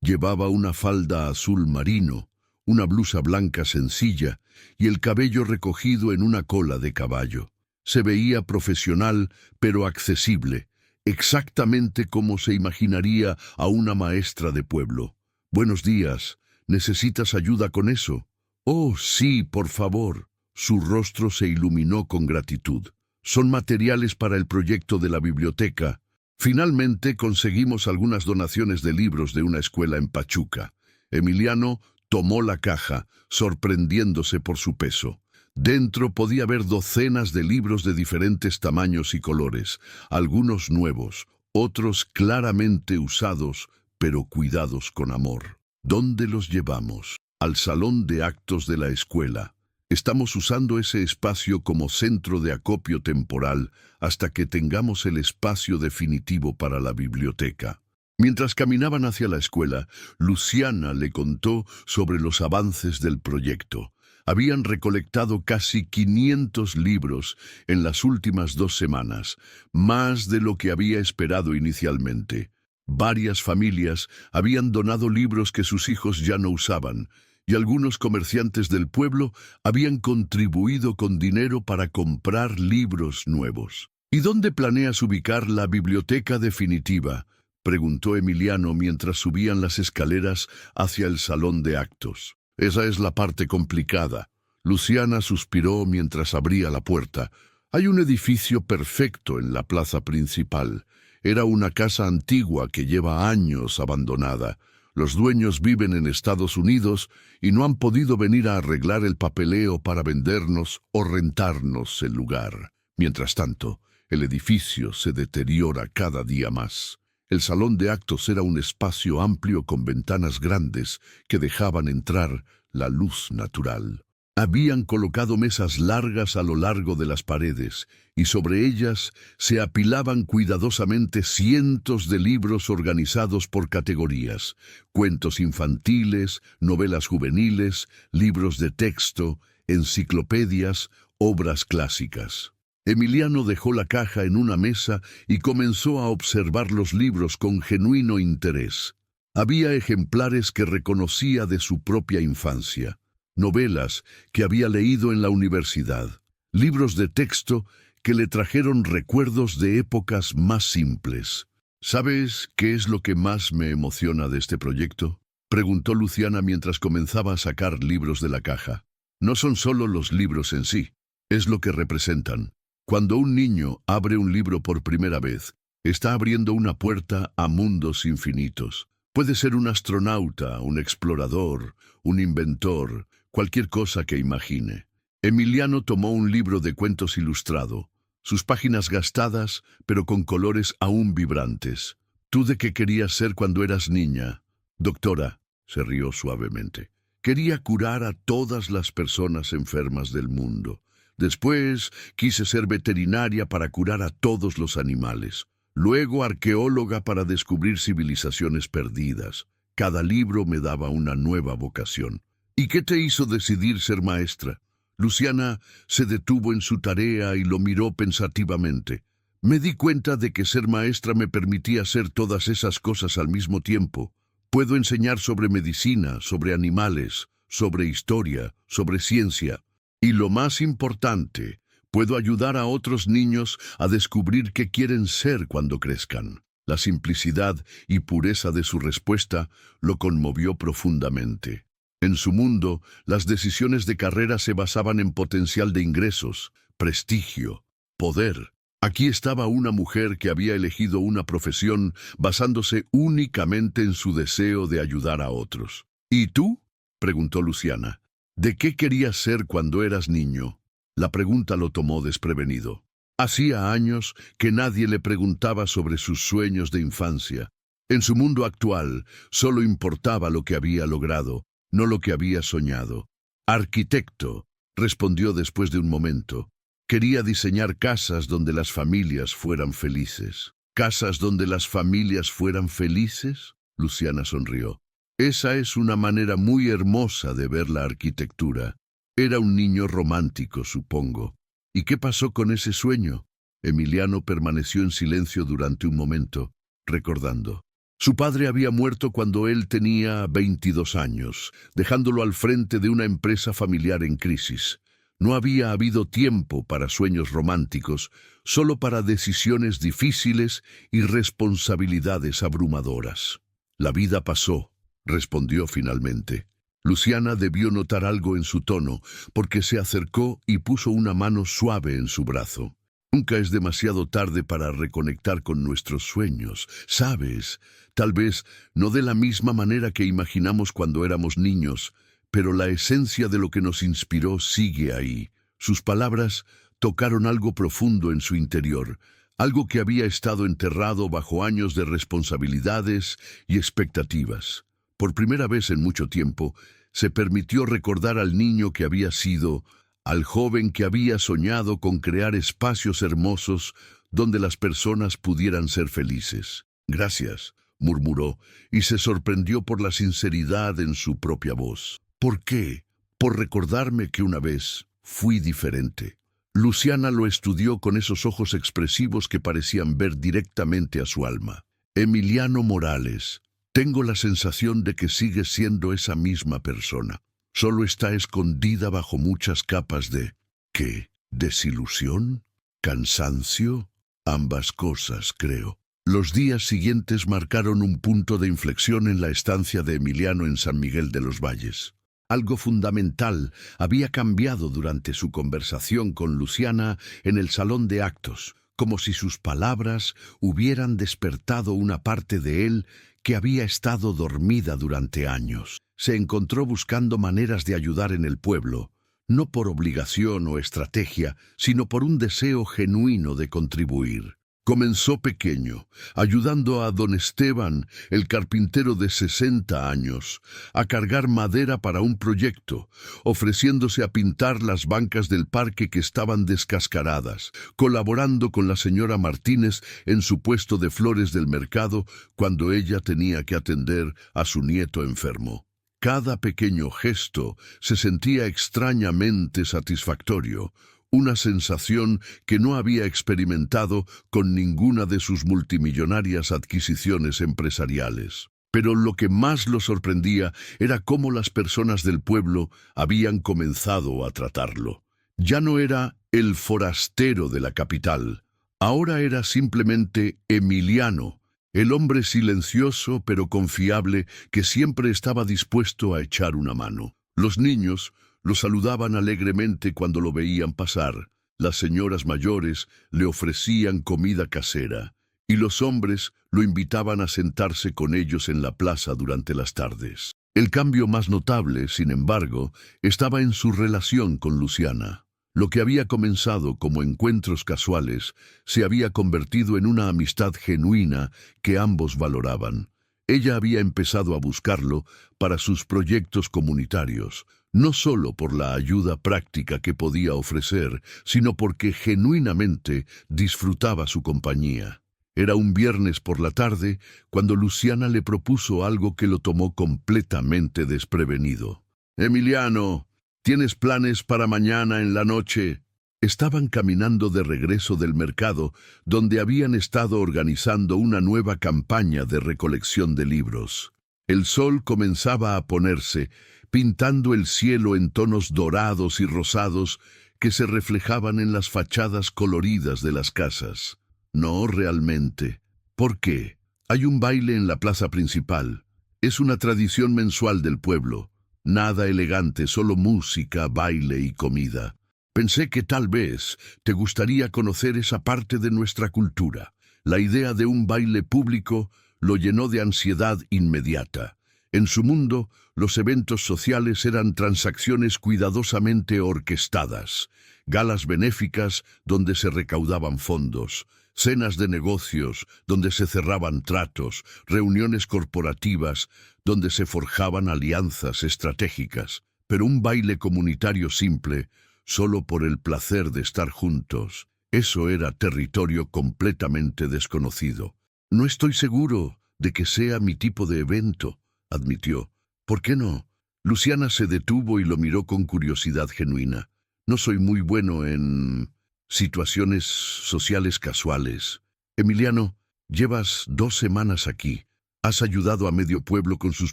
A: Llevaba una falda azul marino, una blusa blanca sencilla y el cabello recogido en una cola de caballo. Se veía profesional, pero accesible, exactamente como se imaginaría a una maestra de pueblo. «Buenos días, ¿necesitas ayuda con eso?» «Oh, sí, por favor». Su rostro se iluminó con gratitud. «Son materiales para el proyecto de la biblioteca. Finalmente conseguimos algunas donaciones de libros de una escuela en Pachuca». Emiliano tomó la caja, sorprendiéndose por su peso. Dentro podía ver docenas de libros de diferentes tamaños y colores, algunos nuevos, otros claramente usados, pero cuidados con amor. «¿Dónde los llevamos?» «Al salón de actos de la escuela. Estamos usando ese espacio como centro de acopio temporal hasta que tengamos el espacio definitivo para la biblioteca». Mientras caminaban hacia la escuela, Luciana le contó sobre los avances del proyecto. Habían recolectado casi 500 libros en las últimas 2 semanas, más de lo que había esperado inicialmente. Varias familias habían donado libros que sus hijos ya no usaban, y algunos comerciantes del pueblo habían contribuido con dinero para comprar libros nuevos. «¿Y dónde planeas ubicar la biblioteca definitiva?», preguntó Emiliano mientras subían las escaleras hacia el salón de actos. «Esa es la parte complicada». Luciana suspiró mientras abría la puerta. «Hay un edificio perfecto en la plaza principal. Era una casa antigua que lleva años abandonada. Los dueños viven en Estados Unidos y no han podido venir a arreglar el papeleo para vendernos o rentarnos el lugar. Mientras tanto, el edificio se deteriora cada día más». El salón de actos era un espacio amplio con ventanas grandes que dejaban entrar la luz natural. Habían colocado mesas largas a lo largo de las paredes y sobre ellas se apilaban cuidadosamente cientos de libros organizados por categorías: cuentos infantiles, novelas juveniles, libros de texto, enciclopedias, obras clásicas. Emiliano dejó la caja en una mesa y comenzó a observar los libros con genuino interés. Había ejemplares que reconocía de su propia infancia, novelas que había leído en la universidad, libros de texto que le trajeron recuerdos de épocas más simples. «¿Sabes qué es lo que más me emociona de este proyecto?», preguntó Luciana mientras comenzaba a sacar libros de la caja. «No son solo los libros en sí, es lo que representan. Cuando un niño abre un libro por primera vez, está abriendo una puerta a mundos infinitos. Puede ser un astronauta, un explorador, un inventor, cualquier cosa que imagine». Emiliano tomó un libro de cuentos ilustrado, sus páginas gastadas, pero con colores aún vibrantes. «¿Tú de qué querías ser cuando eras niña?» «Doctora», se rió suavemente. «Quería curar a todas las personas enfermas del mundo. Después quise ser veterinaria para curar a todos los animales. Luego arqueóloga para descubrir civilizaciones perdidas. Cada libro me daba una nueva vocación». «¿Y qué te hizo decidir ser maestra?». Luciana se detuvo en su tarea y lo miró pensativamente. «Me di cuenta de que ser maestra me permitía hacer todas esas cosas al mismo tiempo. Puedo enseñar sobre medicina, sobre animales, sobre historia, sobre ciencia. Y lo más importante, puedo ayudar a otros niños a descubrir qué quieren ser cuando crezcan». La simplicidad y pureza de su respuesta lo conmovió profundamente. En su mundo, las decisiones de carrera se basaban en potencial de ingresos, prestigio, poder. Aquí estaba una mujer que había elegido una profesión basándose únicamente en su deseo de ayudar a otros. «¿Y tú?», preguntó Luciana. «¿De qué querías ser cuando eras niño?». La pregunta lo tomó desprevenido. Hacía años que nadie le preguntaba sobre sus sueños de infancia. En su mundo actual, solo importaba lo que había logrado, no lo que había soñado. «Arquitecto», respondió después de un momento. «Quería diseñar casas donde las familias fueran felices». «¿Casas donde las familias fueran felices?». Luciana sonrió. Esa es una manera muy hermosa de ver la arquitectura. Era un niño romántico, supongo. ¿Y qué pasó con ese sueño? Emiliano permaneció en silencio durante un momento, recordando. Su padre había muerto cuando él tenía 22 años, dejándolo al frente de una empresa familiar en crisis. No había habido tiempo para sueños románticos, solo para decisiones difíciles y responsabilidades abrumadoras. La vida pasó, respondió finalmente. Luciana debió notar algo en su tono, porque se acercó y puso una mano suave en su brazo. Nunca es demasiado tarde para reconectar con nuestros sueños, ¿sabes? Tal vez no de la misma manera que imaginamos cuando éramos niños, pero la esencia de lo que nos inspiró sigue ahí. Sus palabras tocaron algo profundo en su interior, algo que había estado enterrado bajo años de responsabilidades y expectativas. Por primera vez en mucho tiempo, se permitió recordar al niño que había sido, al joven que había soñado con crear espacios hermosos donde las personas pudieran ser felices. Gracias, murmuró, y se sorprendió por la sinceridad en su propia voz. ¿Por qué? Por recordarme que una vez fui diferente. Luciana lo estudió con esos ojos expresivos que parecían ver directamente a su alma. Emiliano Morales, tengo la sensación de que sigues siendo esa misma persona. Solo está escondida bajo muchas capas de... ¿qué? ¿Desilusión? ¿Cansancio? Ambas cosas, creo. Los días siguientes marcaron un punto de inflexión en la estancia de Emiliano en San Miguel de los Valles. Algo fundamental había cambiado durante su conversación con Luciana en el salón de actos, como si sus palabras hubieran despertado una parte de él que había estado dormida durante años. Se encontró buscando maneras de ayudar en el pueblo, no por obligación o estrategia, sino por un deseo genuino de contribuir. Comenzó pequeño, ayudando a don Esteban, el carpintero de 60 años, a cargar madera para un proyecto, ofreciéndose a pintar las bancas del parque que estaban descascaradas, colaborando con la señora Martínez en su puesto de flores del mercado cuando ella tenía que atender a su nieto enfermo. Cada pequeño gesto se sentía extrañamente satisfactorio, una sensación que no había experimentado con ninguna de sus multimillonarias adquisiciones empresariales. Pero lo que más lo sorprendía era cómo las personas del pueblo habían comenzado a tratarlo. Ya no era el forastero de la capital, ahora era simplemente Emiliano, el hombre silencioso pero confiable que siempre estaba dispuesto a echar una mano. Los niños lo saludaban alegremente cuando lo veían pasar, las señoras mayores le ofrecían comida casera, y los hombres lo invitaban a sentarse con ellos en la plaza durante las tardes. El cambio más notable, sin embargo, estaba en su relación con Luciana. Lo que había comenzado como encuentros casuales se había convertido en una amistad genuina que ambos valoraban. Ella había empezado a buscarlo para sus proyectos comunitarios, no solo por la ayuda práctica que podía ofrecer, sino porque genuinamente disfrutaba su compañía. Era un viernes por la tarde cuando Luciana le propuso algo que lo tomó completamente desprevenido. «Emiliano, ¿tienes planes para mañana en la noche?» Estaban caminando de regreso del mercado, donde habían estado organizando una nueva campaña de recolección de libros. El sol comenzaba a ponerse, pintando el cielo en tonos dorados y rosados que se reflejaban en las fachadas coloridas de las casas. No, realmente. ¿Por qué? Hay un baile en la plaza principal. Es una tradición mensual del pueblo. Nada elegante, solo música, baile y comida. Pensé que tal vez te gustaría conocer esa parte de nuestra cultura. La idea de un baile público lo llenó de ansiedad inmediata. En su mundo, los eventos sociales eran transacciones cuidadosamente orquestadas, galas benéficas donde se recaudaban fondos, cenas de negocios donde se cerraban tratos, reuniones corporativas donde se forjaban alianzas estratégicas. Pero un baile comunitario simple, solo por el placer de estar juntos, eso era territorio completamente desconocido. «No estoy seguro», de que sea mi tipo de evento, admitió. ¿Por qué no? Luciana se detuvo y lo miró con curiosidad genuina. No soy muy bueno en situaciones sociales casuales. Emiliano, llevas 2 semanas aquí. Has ayudado a medio pueblo con sus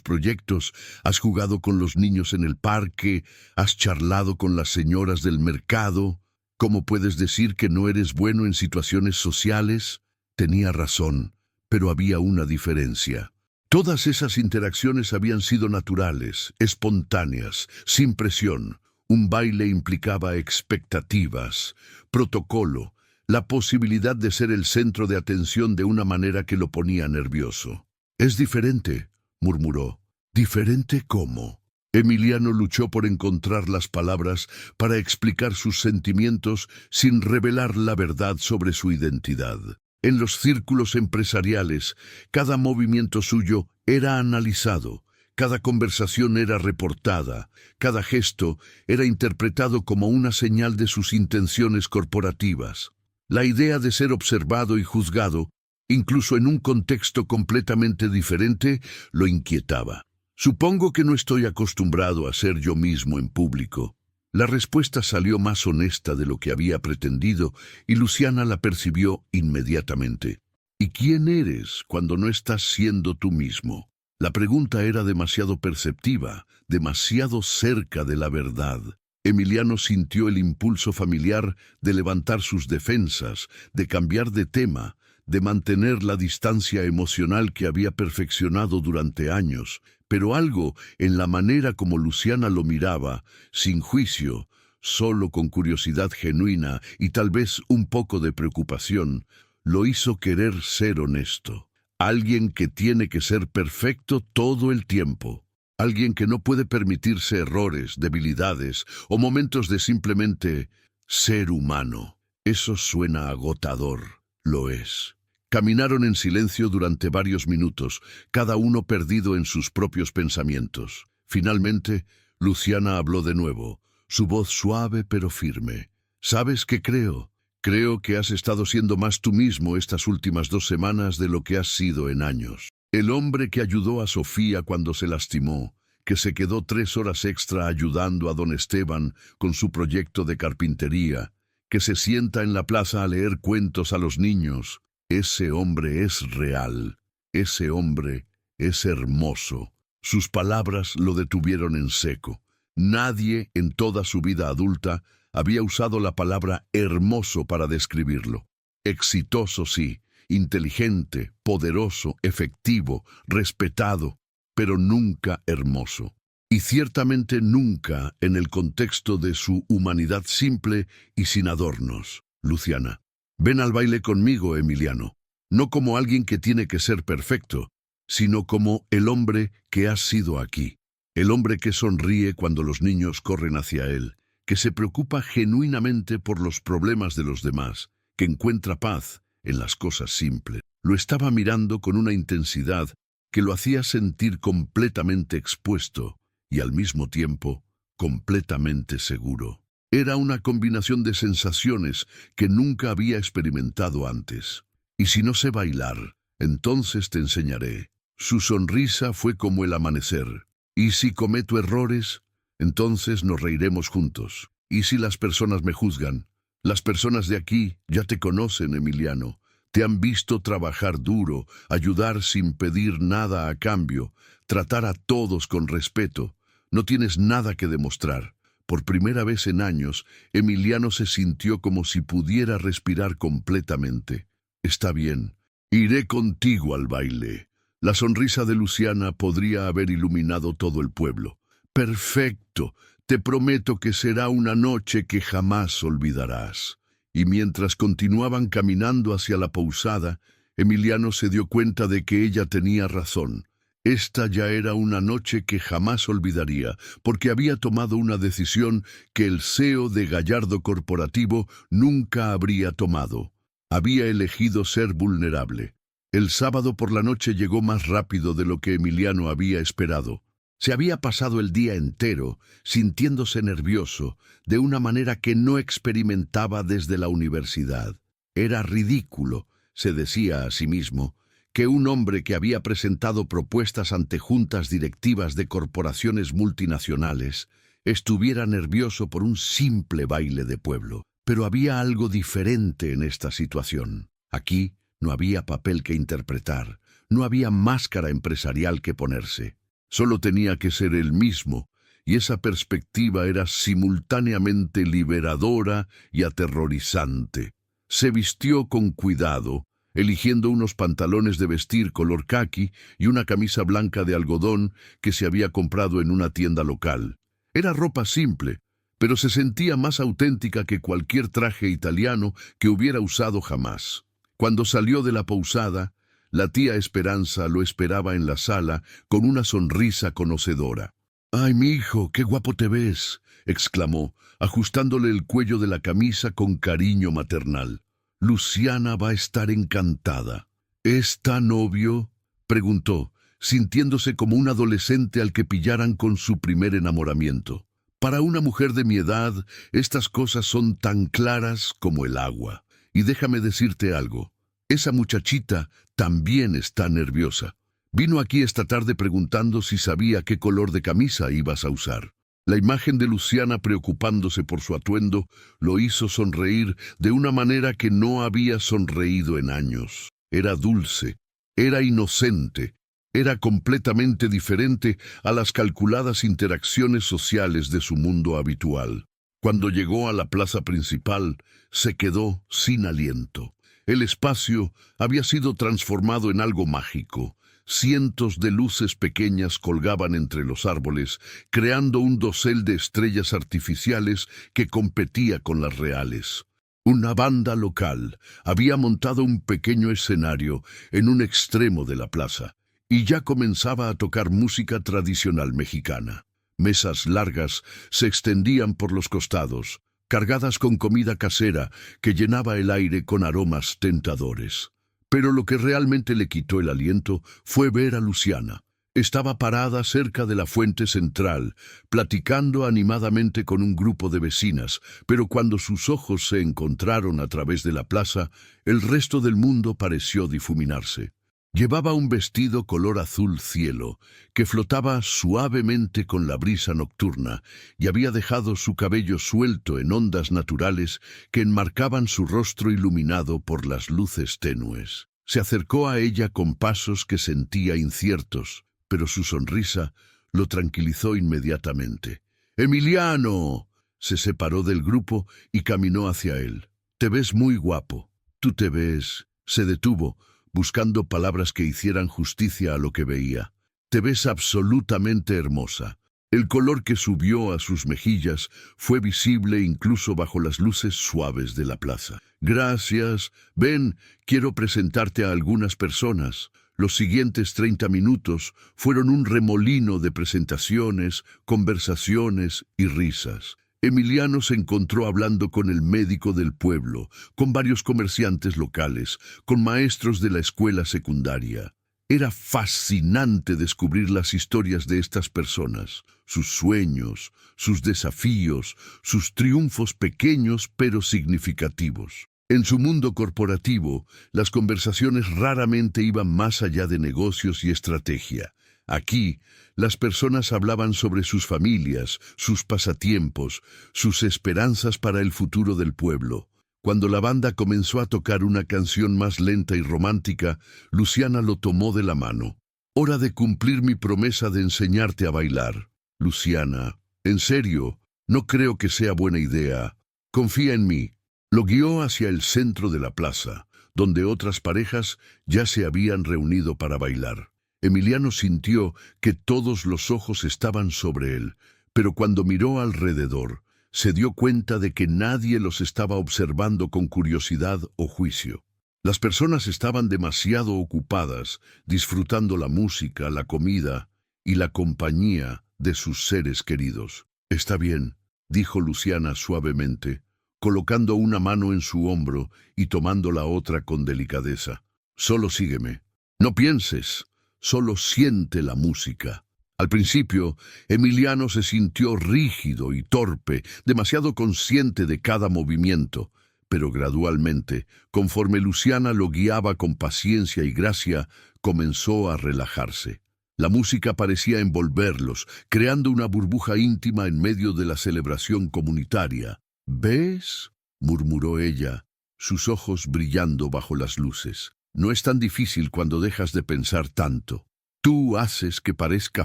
A: proyectos, has jugado con los niños en el parque, has charlado con las señoras del mercado. ¿Cómo puedes decir que no eres bueno en situaciones sociales? Tenía razón, pero había una diferencia. Todas esas interacciones habían sido naturales, espontáneas, sin presión. Un baile implicaba expectativas, protocolo, la posibilidad de ser el centro de atención de una manera que lo ponía nervioso. «Es diferente», murmuró. «¿Diferente cómo?» Emiliano luchó por encontrar las palabras para explicar sus sentimientos sin revelar la verdad sobre su identidad. En los círculos empresariales, cada movimiento suyo era analizado, cada conversación era reportada, cada gesto era interpretado como una señal de sus intenciones corporativas. La idea de ser observado y juzgado, incluso en un contexto completamente diferente, lo inquietaba. «Supongo que no estoy acostumbrado a ser yo mismo en público». La respuesta salió más honesta de lo que había pretendido y Luciana la percibió inmediatamente. «¿Y quién eres cuando no estás siendo tú mismo?» La pregunta era demasiado perceptiva, demasiado cerca de la verdad. Emiliano sintió el impulso familiar de levantar sus defensas, de cambiar de tema, de mantener la distancia emocional que había perfeccionado durante años, pero algo en la manera como Luciana lo miraba, sin juicio, solo con curiosidad genuina y tal vez un poco de preocupación, lo hizo querer ser honesto. Alguien que tiene que ser perfecto todo el tiempo. Alguien que no puede permitirse errores, debilidades o momentos de simplemente ser humano. Eso suena agotador. Lo es. Caminaron en silencio durante varios minutos, cada uno perdido en sus propios pensamientos. Finalmente, Luciana habló de nuevo, su voz suave pero firme. «¿Sabes qué creo? Creo que has estado siendo más tú mismo estas últimas 2 semanas de lo que has sido en años. El hombre que ayudó a Sofía cuando se lastimó, que se quedó 3 horas extra ayudando a don Esteban con su proyecto de carpintería, que se sienta en la plaza a leer cuentos a los niños. Ese hombre es real. Ese hombre es hermoso». Sus palabras lo detuvieron en seco. Nadie en toda su vida adulta había usado la palabra hermoso para describirlo. Exitoso, sí, inteligente, poderoso, efectivo, respetado, pero nunca hermoso. Y ciertamente nunca en el contexto de su humanidad simple y sin adornos. «Luciana, ven al baile conmigo, Emiliano, no como alguien que tiene que ser perfecto, sino como el hombre que has sido aquí, el hombre que sonríe cuando los niños corren hacia él, que se preocupa genuinamente por los problemas de los demás, que encuentra paz en las cosas simples». Lo estaba mirando con una intensidad que lo hacía sentir completamente expuesto y al mismo tiempo completamente seguro. Era una combinación de sensaciones que nunca había experimentado antes. «Y si no sé bailar, entonces te enseñaré». Su sonrisa fue como el amanecer. «¿Y si cometo errores? Entonces nos reiremos juntos. ¿Y si las personas me juzgan? Las personas de aquí ya te conocen, Emiliano. Te han visto trabajar duro, ayudar sin pedir nada a cambio, tratar a todos con respeto. No tienes nada que demostrar». Por primera vez en años, Emiliano se sintió como si pudiera respirar completamente. «Está bien, iré contigo al baile». La sonrisa de Luciana podría haber iluminado todo el pueblo. «Perfecto, te prometo que será una noche que jamás olvidarás». Y mientras continuaban caminando hacia la posada, Emiliano se dio cuenta de que ella tenía razón. Esta ya era una noche que jamás olvidaría, porque había tomado una decisión que el CEO de Gallardo Corporativo nunca habría tomado. Había elegido ser vulnerable. El sábado por la noche llegó más rápido de lo que Emiliano había esperado. Se había pasado el día entero sintiéndose nervioso de una manera que no experimentaba desde la universidad. Era ridículo, se decía a sí mismo, que un hombre que había presentado propuestas ante juntas directivas de corporaciones multinacionales estuviera nervioso por un simple baile de pueblo. Pero había algo diferente en esta situación. Aquí no había papel que interpretar, no había máscara empresarial que ponerse. Solo tenía que ser él mismo, y esa perspectiva era simultáneamente liberadora y aterrorizante. Se vistió con cuidado, eligiendo unos pantalones de vestir color caqui y una camisa blanca de algodón que se había comprado en una tienda local. Era ropa simple, pero se sentía más auténtica que cualquier traje italiano que hubiera usado jamás. Cuando salió de la posada, la tía Esperanza lo esperaba en la sala con una sonrisa conocedora. «¡Ay, mi hijo, qué guapo te ves!», exclamó, ajustándole el cuello de la camisa con cariño maternal. «Luciana va a estar encantada». «¿Es tan obvio?», preguntó, sintiéndose como un adolescente al que pillaran con su primer enamoramiento. «Para una mujer de mi edad, estas cosas son tan claras como el agua. Y déjame decirte algo, esa muchachita también está nerviosa. Vino aquí esta tarde preguntando si sabía qué color de camisa ibas a usar». La imagen de Luciana preocupándose por su atuendo lo hizo sonreír de una manera que no había sonreído en años. Era dulce, era inocente, era completamente diferente a las calculadas interacciones sociales de su mundo habitual. Cuando llegó a la plaza principal, se quedó sin aliento. El espacio había sido transformado en algo mágico. Cientos de luces pequeñas colgaban entre los árboles, creando un dosel de estrellas artificiales que competía con las reales. Una banda local había montado un pequeño escenario en un extremo de la plaza, y ya comenzaba a tocar música tradicional mexicana. Mesas largas se extendían por los costados, cargadas con comida casera que llenaba el aire con aromas tentadores. Pero lo que realmente le quitó el aliento fue ver a Luciana. Estaba parada cerca de la fuente central, platicando animadamente con un grupo de vecinas, pero cuando sus ojos se encontraron a través de la plaza, el resto del mundo pareció difuminarse. Llevaba un vestido color azul cielo, que flotaba suavemente con la brisa nocturna, y había dejado su cabello suelto en ondas naturales que enmarcaban su rostro iluminado por las luces tenues. Se acercó a ella con pasos que sentía inciertos, pero su sonrisa lo tranquilizó inmediatamente. «¡Emiliano!». Se separó del grupo y caminó hacia él. «Te ves muy guapo». «Tú te ves». Se detuvo, buscando palabras que hicieran justicia a lo que veía. «Te ves absolutamente hermosa». El color que subió a sus mejillas fue visible incluso bajo las luces suaves de la plaza. «Gracias. Ven, quiero presentarte a algunas personas». Los siguientes 30 minutos fueron un remolino de presentaciones, conversaciones y risas. Emiliano se encontró hablando con el médico del pueblo, con varios comerciantes locales, con maestros de la escuela secundaria. Era fascinante descubrir las historias de estas personas, sus sueños, sus desafíos, sus triunfos pequeños pero significativos. En su mundo corporativo, las conversaciones raramente iban más allá de negocios y estrategia. Aquí, las personas hablaban sobre sus familias, sus pasatiempos, sus esperanzas para el futuro del pueblo. Cuando la banda comenzó a tocar una canción más lenta y romántica, Luciana lo tomó de la mano. «Hora de cumplir mi promesa de enseñarte a bailar». «Luciana, en serio, no creo que sea buena idea. Confía en mí». Lo guió hacia el centro de la plaza, donde otras parejas ya se habían reunido para bailar. Emiliano sintió que todos los ojos estaban sobre él, pero cuando miró alrededor, se dio cuenta de que nadie los estaba observando con curiosidad o juicio. Las personas estaban demasiado ocupadas, disfrutando la música, la comida y la compañía de sus seres queridos. «Está bien», dijo Luciana suavemente, colocando una mano en su hombro y tomando la otra con delicadeza. «Solo sígueme. No pienses, solo siente la música». Al principio, Emiliano se sintió rígido y torpe, demasiado consciente de cada movimiento, Pero gradualmente, conforme Luciana lo guiaba con paciencia y gracia, comenzó a relajarse. La música parecía envolverlos, creando una burbuja íntima en medio de la celebración comunitaria. ¿Ves?, murmuró ella, sus ojos brillando bajo las luces. No es tan difícil cuando dejas de pensar tanto. Tú haces que parezca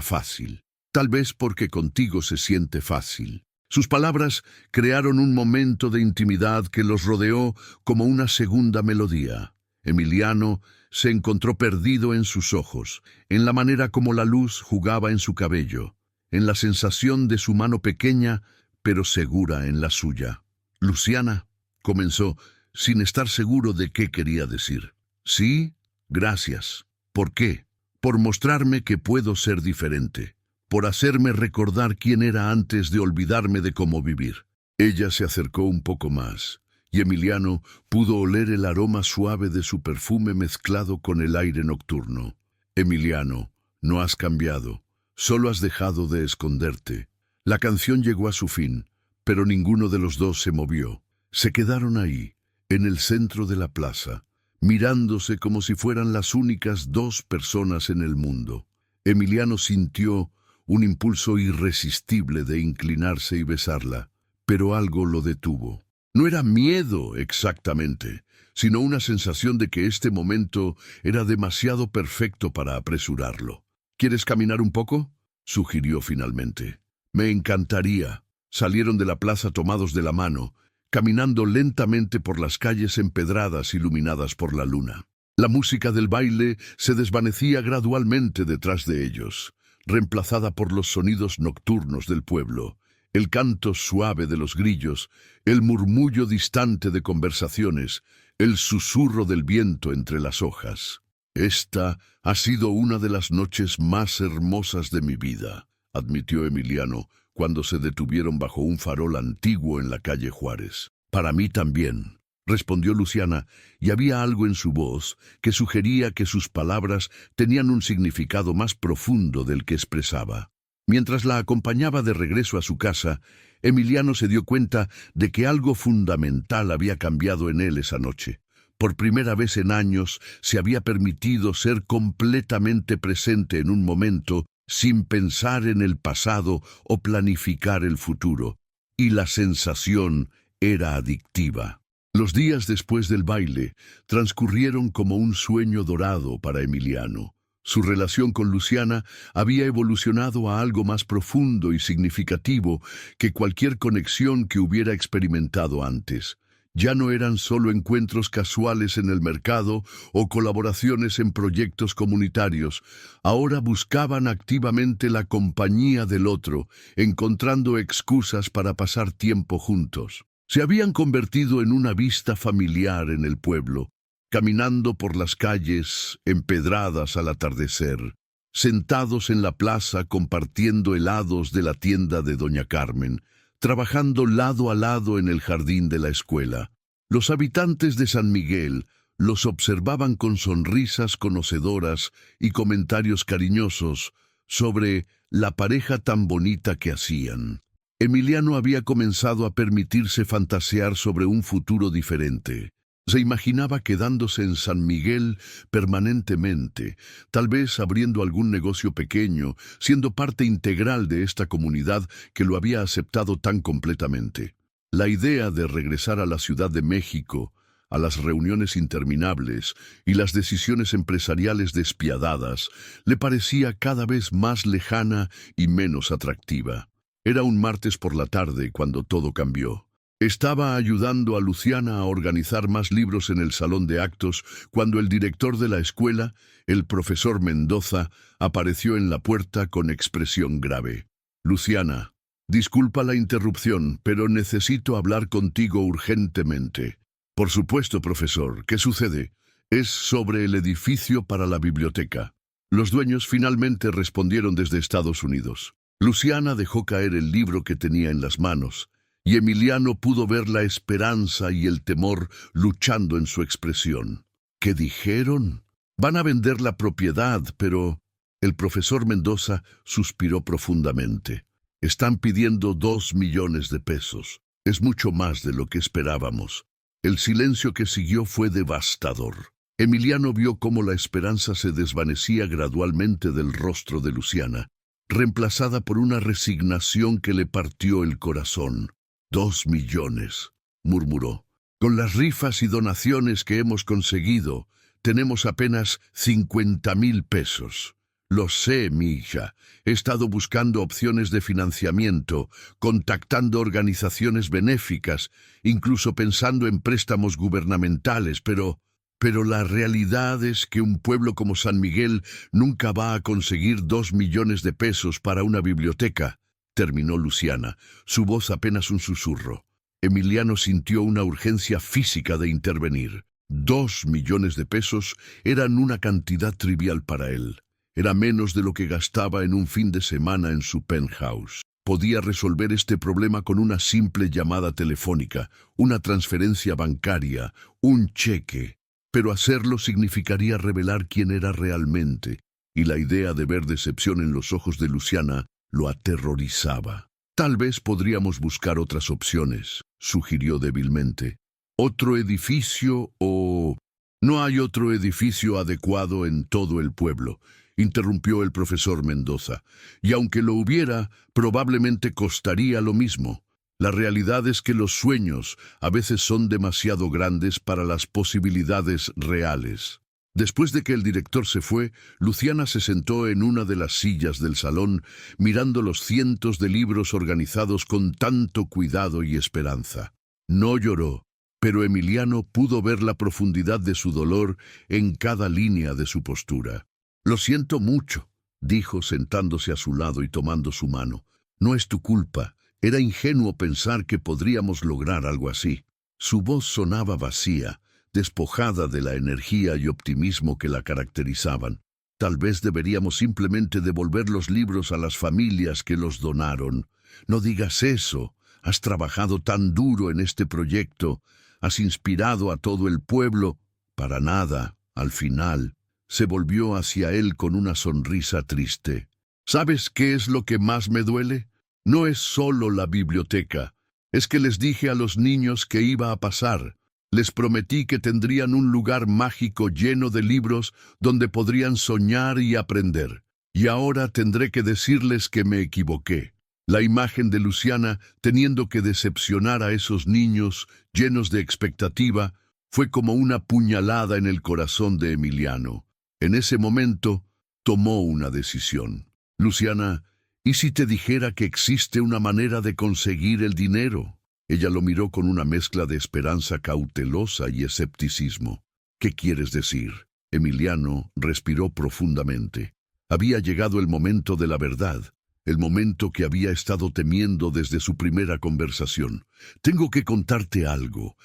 A: fácil, tal vez porque contigo se siente fácil. Sus palabras crearon un momento de intimidad que los rodeó como una segunda melodía. Emiliano se encontró perdido en sus ojos, en la manera como la luz jugaba en su cabello, en la sensación de su mano pequeña, pero segura en la suya. Luciana, comenzó, sin estar seguro de qué quería decir. Sí, gracias. ¿Por qué? Por mostrarme que puedo ser diferente, por hacerme recordar quién era antes de olvidarme de cómo vivir. Ella se acercó un poco más, y Emiliano pudo oler el aroma suave de su perfume mezclado con el aire nocturno. Emiliano, no has cambiado, solo has dejado de esconderte. La canción llegó a su fin, pero ninguno de los dos se movió. Se quedaron ahí, en el centro de la plaza, mirándose como si fueran las únicas dos personas en el mundo. Emiliano sintió un impulso irresistible de inclinarse y besarla, pero algo lo detuvo. No era miedo exactamente, sino una sensación de que este momento era demasiado perfecto para apresurarlo. ¿Quieres caminar un poco?, sugirió finalmente. Me encantaría. Salieron de la plaza tomados de la mano, caminando lentamente por las calles empedradas iluminadas por la luna. La música del baile se desvanecía gradualmente detrás de ellos, reemplazada por los sonidos nocturnos del pueblo, el canto suave de los grillos, el murmullo distante de conversaciones, el susurro del viento entre las hojas. Esta ha sido una de las noches más hermosas de mi vida, admitió Emiliano, cuando se detuvieron bajo un farol antiguo en la calle Juárez. Para mí también, respondió Luciana, y había algo en su voz que sugería que sus palabras tenían un significado más profundo del que expresaba. Mientras la acompañaba de regreso a su casa, Emiliano se dio cuenta de que algo fundamental había cambiado en él esa noche. Por primera vez en años se había permitido ser completamente presente en un momento sin pensar en el pasado o planificar el futuro, y la sensación era adictiva. Los días después del baile transcurrieron como un sueño dorado para Emiliano. Su relación con Luciana había evolucionado a algo más profundo y significativo que cualquier conexión que hubiera experimentado antes. Ya no eran solo encuentros casuales en el mercado o colaboraciones en proyectos comunitarios. Ahora buscaban activamente la compañía del otro, encontrando excusas para pasar tiempo juntos. Se habían convertido en una vista familiar en el pueblo, caminando por las calles empedradas al atardecer, sentados en la plaza compartiendo helados de la tienda de Doña Carmen, trabajando lado a lado en el jardín de la escuela. Los habitantes de San Miguel los observaban con sonrisas conocedoras y comentarios cariñosos sobre la pareja tan bonita que hacían. Emiliano había comenzado a permitirse fantasear sobre un futuro diferente. Se imaginaba quedándose en San Miguel permanentemente, tal vez abriendo algún negocio pequeño, siendo parte integral de esta comunidad que lo había aceptado tan completamente. La idea de regresar a la Ciudad de México, a las reuniones interminables y las decisiones empresariales despiadadas, le parecía cada vez más lejana y menos atractiva. Era un martes por la tarde cuando todo cambió. Estaba ayudando a Luciana a organizar más libros en el salón de actos cuando el director de la escuela, el profesor Mendoza, apareció en la puerta con expresión grave. Luciana, disculpa la interrupción, pero necesito hablar contigo urgentemente. Por supuesto, profesor, ¿qué sucede? Es sobre el edificio para la biblioteca. Los dueños finalmente respondieron desde Estados Unidos. Luciana dejó caer el libro que tenía en las manos, y Emiliano pudo ver la esperanza y el temor luchando en su expresión. ¿Qué dijeron? Van a vender la propiedad, pero... El profesor Mendoza suspiró profundamente. Están pidiendo 2 millones de pesos. Es mucho más de lo que esperábamos. El silencio que siguió fue devastador. Emiliano vio cómo la esperanza se desvanecía gradualmente del rostro de Luciana, reemplazada por una resignación que le partió el corazón. 2 millones, murmuró. Con las rifas y donaciones que hemos conseguido, tenemos apenas 50,000 pesos. Lo sé, mi hija. He estado buscando opciones de financiamiento, contactando organizaciones benéficas, incluso pensando en préstamos gubernamentales, pero la realidad es que un pueblo como San Miguel nunca va a conseguir 2 millones de pesos para una biblioteca, terminó Luciana, su voz apenas un susurro. Emiliano sintió una urgencia física de intervenir. 2 millones de pesos eran una cantidad trivial para él. Era menos de lo que gastaba en un fin de semana en su penthouse. Podía resolver este problema con una simple llamada telefónica, una transferencia bancaria, un cheque. Pero hacerlo significaría revelar quién era realmente, y la idea de ver decepción en los ojos de Luciana lo aterrorizaba. Tal vez podríamos buscar otras opciones, sugirió débilmente. ¿Otro edificio o...? No hay otro edificio adecuado en todo el pueblo, interrumpió el profesor Mendoza, y aunque lo hubiera, probablemente costaría lo mismo. La realidad es que los sueños a veces son demasiado grandes para las posibilidades reales. Después de que el director se fue, Luciana se sentó en una de las sillas del salón, mirando los cientos de libros organizados con tanto cuidado y esperanza. No lloró, pero Emiliano pudo ver la profundidad de su dolor en cada línea de su postura. «Lo siento mucho», dijo sentándose a su lado y tomando su mano. «No es tu culpa. Era ingenuo pensar que podríamos lograr algo así». Su voz sonaba vacía, despojada de la energía y optimismo que la caracterizaban. «Tal vez deberíamos simplemente devolver los libros a las familias que los donaron». «No digas eso. Has trabajado tan duro en este proyecto. Has inspirado a todo el pueblo». «Para nada, al final». Se volvió hacia él con una sonrisa triste. «¿Sabes qué es lo que más me duele? No es solo la biblioteca. Es que les dije a los niños que iba a pasar. Les prometí que tendrían un lugar mágico lleno de libros donde podrían soñar y aprender. Y ahora tendré que decirles que me equivoqué». La imagen de Luciana teniendo que decepcionar a esos niños llenos de expectativa fue como una puñalada en el corazón de Emiliano. En ese momento, tomó una decisión. «Luciana, ¿y si te dijera que existe una manera de conseguir el dinero?» Ella lo miró con una mezcla de esperanza cautelosa y escepticismo. «¿Qué quieres decir?» Emiliano respiró profundamente. Había llegado el momento de la verdad, el momento que había estado temiendo desde su primera conversación. «Tengo que contarte algo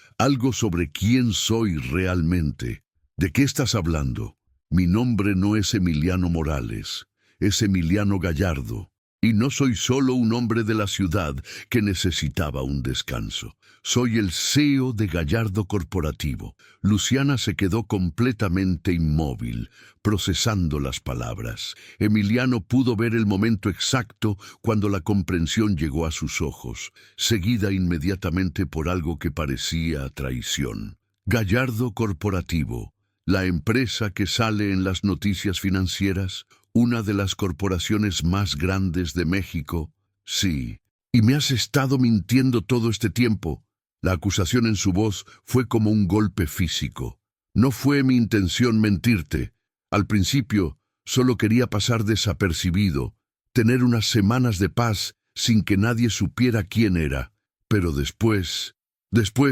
A: sobre quién soy realmente». «¿De qué estás hablando?» «Mi nombre no es Emiliano Morales, es Emiliano Gallardo. Y no soy solo un hombre de la ciudad que necesitaba un descanso. Soy el CEO de Gallardo Corporativo». Luciana se quedó completamente inmóvil, procesando las palabras. Emiliano pudo ver el momento exacto cuando la comprensión llegó a sus ojos, seguida inmediatamente por algo que parecía traición. Gallardo Corporativo, la empresa que sale en las noticias financieras, una de las corporaciones más grandes de México. «Sí. ¿Y me has estado mintiendo todo este tiempo?» La acusación en su voz fue como un golpe físico. «No fue mi intención mentirte. Al principio solo quería pasar desapercibido, tener unas semanas de paz sin que nadie supiera quién era. Pero después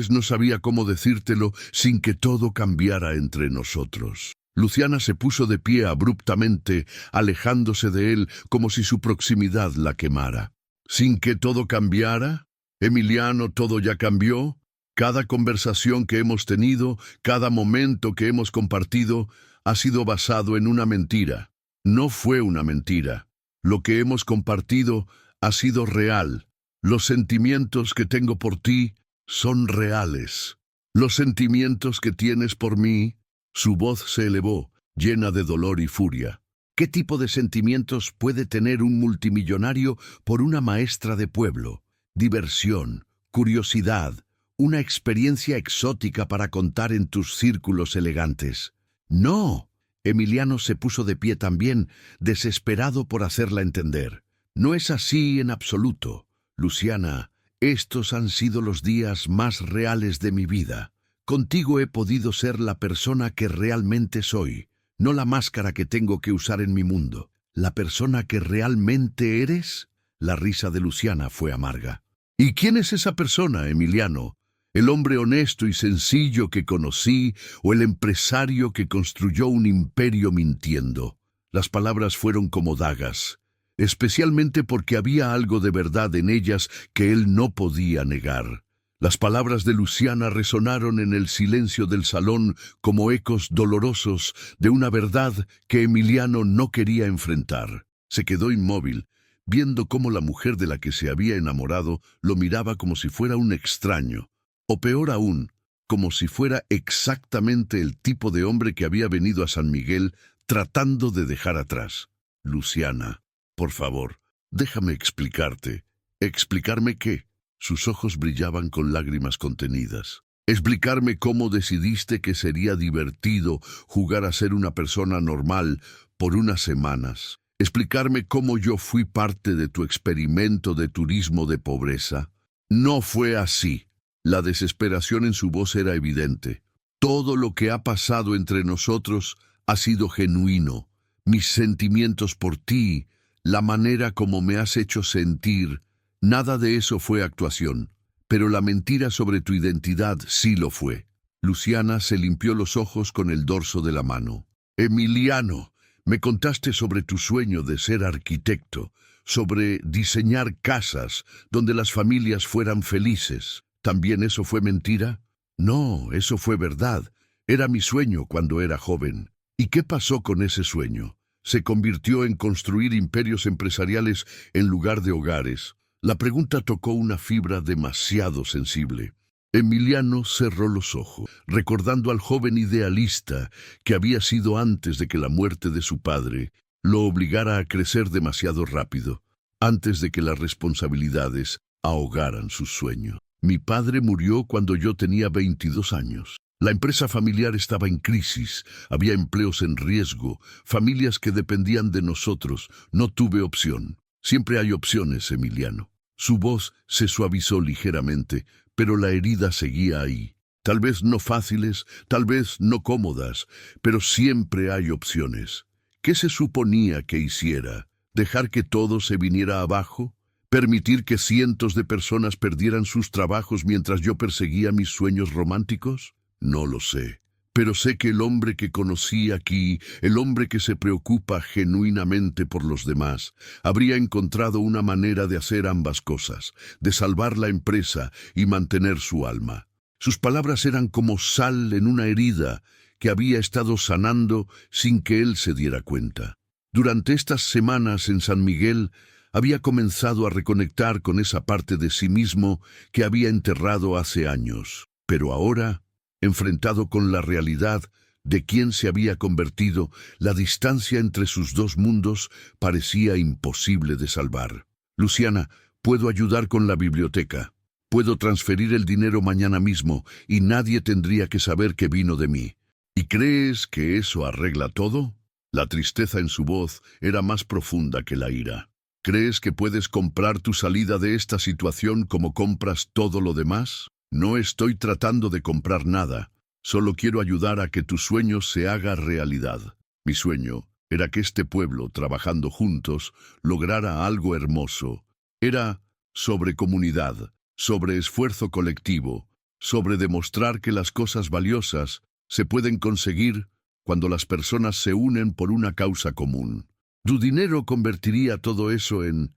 A: no sabía cómo decírtelo sin que todo cambiara entre nosotros». Luciana se puso de pie abruptamente, alejándose de él como si su proximidad la quemara. «¿Sin que todo cambiara? Emiliano, todo ya cambió. Cada conversación que hemos tenido, cada momento que hemos compartido, ha sido basado en una mentira. No fue una mentira. Lo que hemos compartido ha sido real. Los sentimientos que tengo por ti son reales. Los sentimientos que tienes por mí». Su voz se elevó, llena de dolor y furia. «¿Qué tipo de sentimientos puede tener un multimillonario por una maestra de pueblo? Diversión, curiosidad, una experiencia exótica para contar en tus círculos elegantes. No. Emiliano se puso de pie también, desesperado por hacerla entender. No es así en absoluto. Luciana, estos han sido los días más reales de mi vida. Contigo he podido ser la persona que realmente soy, no la máscara que tengo que usar en mi mundo. ¿La persona que realmente eres? La risa de Luciana fue amarga. ¿Y quién es esa persona, Emiliano? ¿El hombre honesto y sencillo que conocí o el empresario que construyó un imperio mintiendo? Las palabras fueron como dagas, especialmente porque había algo de verdad en ellas que él no podía negar. Las palabras de Luciana resonaron en el silencio del salón como ecos dolorosos de una verdad que Emiliano no quería enfrentar. Se quedó inmóvil, viendo cómo la mujer de la que se había enamorado lo miraba como si fuera un extraño, o peor aún, como si fuera exactamente el tipo de hombre que había venido a San Miguel tratando de dejar atrás. Luciana, por favor, déjame explicarte. ¿Explicarme qué? Sus ojos brillaban con lágrimas contenidas. Explicarme cómo decidiste que sería divertido jugar a ser una persona normal por unas semanas. Explicarme cómo yo fui parte de tu experimento de turismo de pobreza. No fue así. La desesperación en su voz era evidente. Todo lo que ha pasado entre nosotros ha sido genuino. Mis sentimientos por ti, la manera como me has hecho sentir, nada de eso fue actuación. Pero la mentira sobre tu identidad sí lo fue. Luciana se limpió los ojos con el dorso de la mano. Emiliano, me contaste sobre tu sueño de ser arquitecto, sobre diseñar casas donde las familias fueran felices. ¿También eso fue mentira? No, eso fue verdad. Era mi sueño cuando era joven. ¿Y qué pasó con ese sueño? Se convirtió en construir imperios empresariales en lugar de hogares. La pregunta tocó una fibra demasiado sensible. Emiliano cerró los ojos, recordando al joven idealista que había sido antes de que la muerte de su padre lo obligara a crecer demasiado rápido, antes de que las responsabilidades ahogaran su sueño. Mi padre murió cuando yo tenía 22 años. La empresa familiar estaba en crisis, había empleos en riesgo, familias que dependían de nosotros. No tuve opción. Siempre hay opciones, Emiliano. Su voz se suavizó ligeramente, pero la herida seguía ahí. Tal vez no fáciles, tal vez no cómodas, pero siempre hay opciones. ¿Qué se suponía que hiciera? ¿Dejar que todo se viniera abajo? ¿Permitir que cientos de personas perdieran sus trabajos mientras yo perseguía mis sueños románticos? No lo sé. Pero sé que el hombre que conocí aquí, el hombre que se preocupa genuinamente por los demás, habría encontrado una manera de hacer ambas cosas, de salvar la empresa y mantener su alma. Sus palabras eran como sal en una herida que había estado sanando sin que él se diera cuenta. Durante estas semanas en San Miguel, había comenzado a reconectar con esa parte de sí mismo que había enterrado hace años. Pero ahora, enfrentado con la realidad de quién se había convertido, la distancia entre sus dos mundos parecía imposible de salvar. Luciana, puedo ayudar con la biblioteca. Puedo transferir el dinero mañana mismo y nadie tendría que saber que vino de mí. ¿Y crees que eso arregla todo? La tristeza en su voz era más profunda que la ira. ¿Crees que puedes comprar tu salida de esta situación como compras todo lo demás? No estoy tratando de comprar nada, solo quiero ayudar a que tu sueño se haga realidad. Mi sueño era que este pueblo, trabajando juntos, lograra algo hermoso. Era sobre comunidad, sobre esfuerzo colectivo, sobre demostrar que las cosas valiosas se pueden conseguir cuando las personas se unen por una causa común. Tu dinero convertiría todo eso en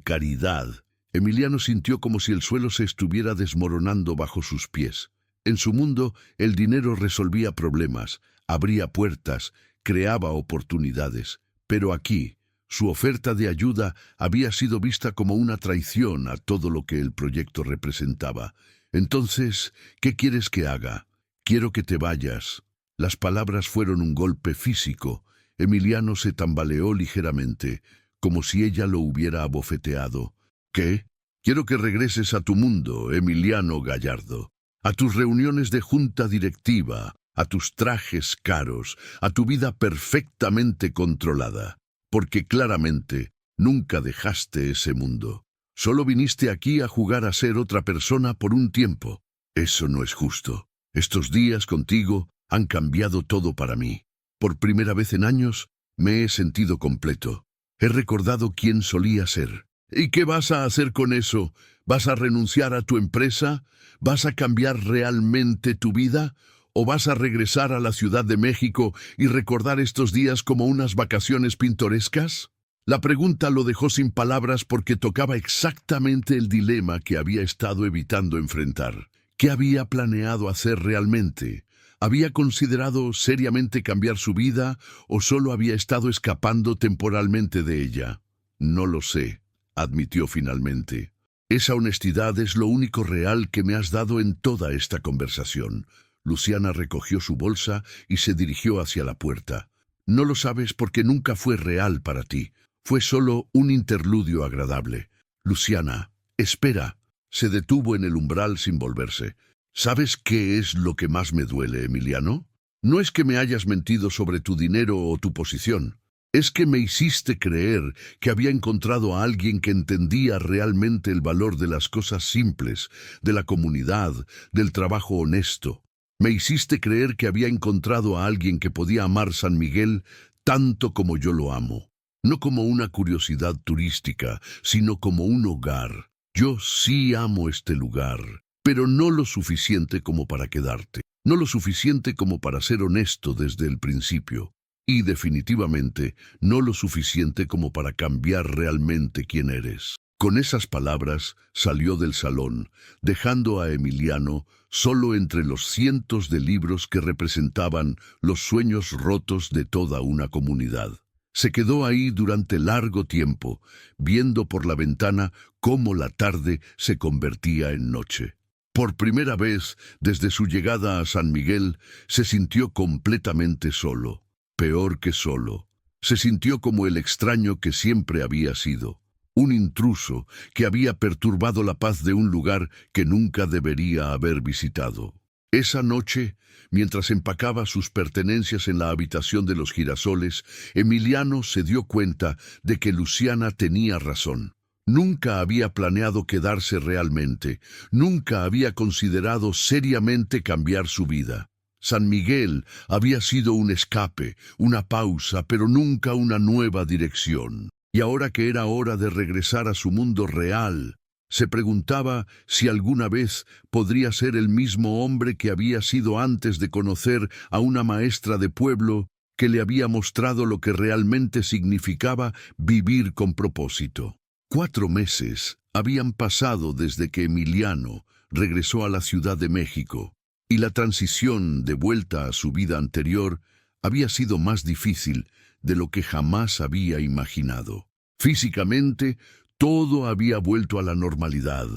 A: caridad. Emiliano sintió como si el suelo se estuviera desmoronando bajo sus pies. En su mundo, el dinero resolvía problemas, abría puertas, creaba oportunidades. Pero aquí, su oferta de ayuda había sido vista como una traición a todo lo que el proyecto representaba. Entonces, ¿qué quieres que haga? Quiero que te vayas. Las palabras fueron un golpe físico. Emiliano se tambaleó ligeramente, como si ella lo hubiera abofeteado. ¿Qué? Quiero que regreses a tu mundo, Emiliano Gallardo. a tus reuniones de junta directiva, a tus trajes caros, a tu vida perfectamente controlada, porque claramente nunca dejaste ese mundo. Solo viniste aquí a jugar a ser otra persona por un tiempo. Eso no es justo. Estos días contigo han cambiado todo para mí. Por primera vez en años me he sentido completo. He recordado quién solía ser. ¿Y qué vas a hacer con eso? ¿Vas a renunciar a tu empresa? ¿Vas a cambiar realmente tu vida? ¿O vas a regresar a la Ciudad de México y recordar estos días como unas vacaciones pintorescas? La pregunta lo dejó sin palabras porque tocaba exactamente el dilema que había estado evitando enfrentar. ¿Qué había planeado hacer realmente? ¿Había considerado seriamente cambiar su vida o solo había estado escapando temporalmente de ella? No lo sé, admitió finalmente. Esa honestidad es lo único real que me has dado en toda esta conversación. Luciana recogió su bolsa y se dirigió hacia la puerta. No lo sabes porque nunca fue real para ti. Fue solo un interludio agradable. Luciana, espera. Se detuvo en el umbral sin volverse. ¿Sabes qué es lo que más me duele, Emiliano? No es que me hayas mentido sobre tu dinero o tu posición. Es que me hiciste creer que había encontrado a alguien que entendía realmente el valor de las cosas simples, de la comunidad, del trabajo honesto. Me hiciste creer que había encontrado a alguien que podía amar San Miguel tanto como yo lo amo. No como una curiosidad turística, sino como un hogar. Yo sí amo este lugar, pero no lo suficiente como para quedarte. No lo suficiente como para ser honesto desde el principio. Y definitivamente no lo suficiente como para cambiar realmente quién eres. Con esas palabras salió del salón, dejando a Emiliano solo entre los cientos de libros que representaban los sueños rotos de toda una comunidad. Se quedó ahí durante largo tiempo, viendo por la ventana cómo la tarde se convertía en noche. Por primera vez desde su llegada a San Miguel, se sintió completamente solo, peor que solo. Se sintió como el extraño que siempre había sido. Un intruso que había perturbado la paz de un lugar que nunca debería haber visitado. Esa noche, mientras empacaba sus pertenencias en la habitación de los girasoles, Emiliano se dio cuenta de que Luciana tenía razón. Nunca había planeado quedarse realmente, nunca había considerado seriamente cambiar su vida. San Miguel había sido un escape, una pausa, pero nunca una nueva dirección. Y ahora que era hora de regresar a su mundo real, se preguntaba si alguna vez podría ser el mismo hombre que había sido antes de conocer a una maestra de pueblo que le había mostrado lo que realmente significaba vivir con propósito. 4 meses habían pasado desde que Emiliano regresó a la Ciudad de México, y la transición de vuelta a su vida anterior había sido más difícil de lo que jamás había imaginado. Físicamente, todo había vuelto a la normalidad.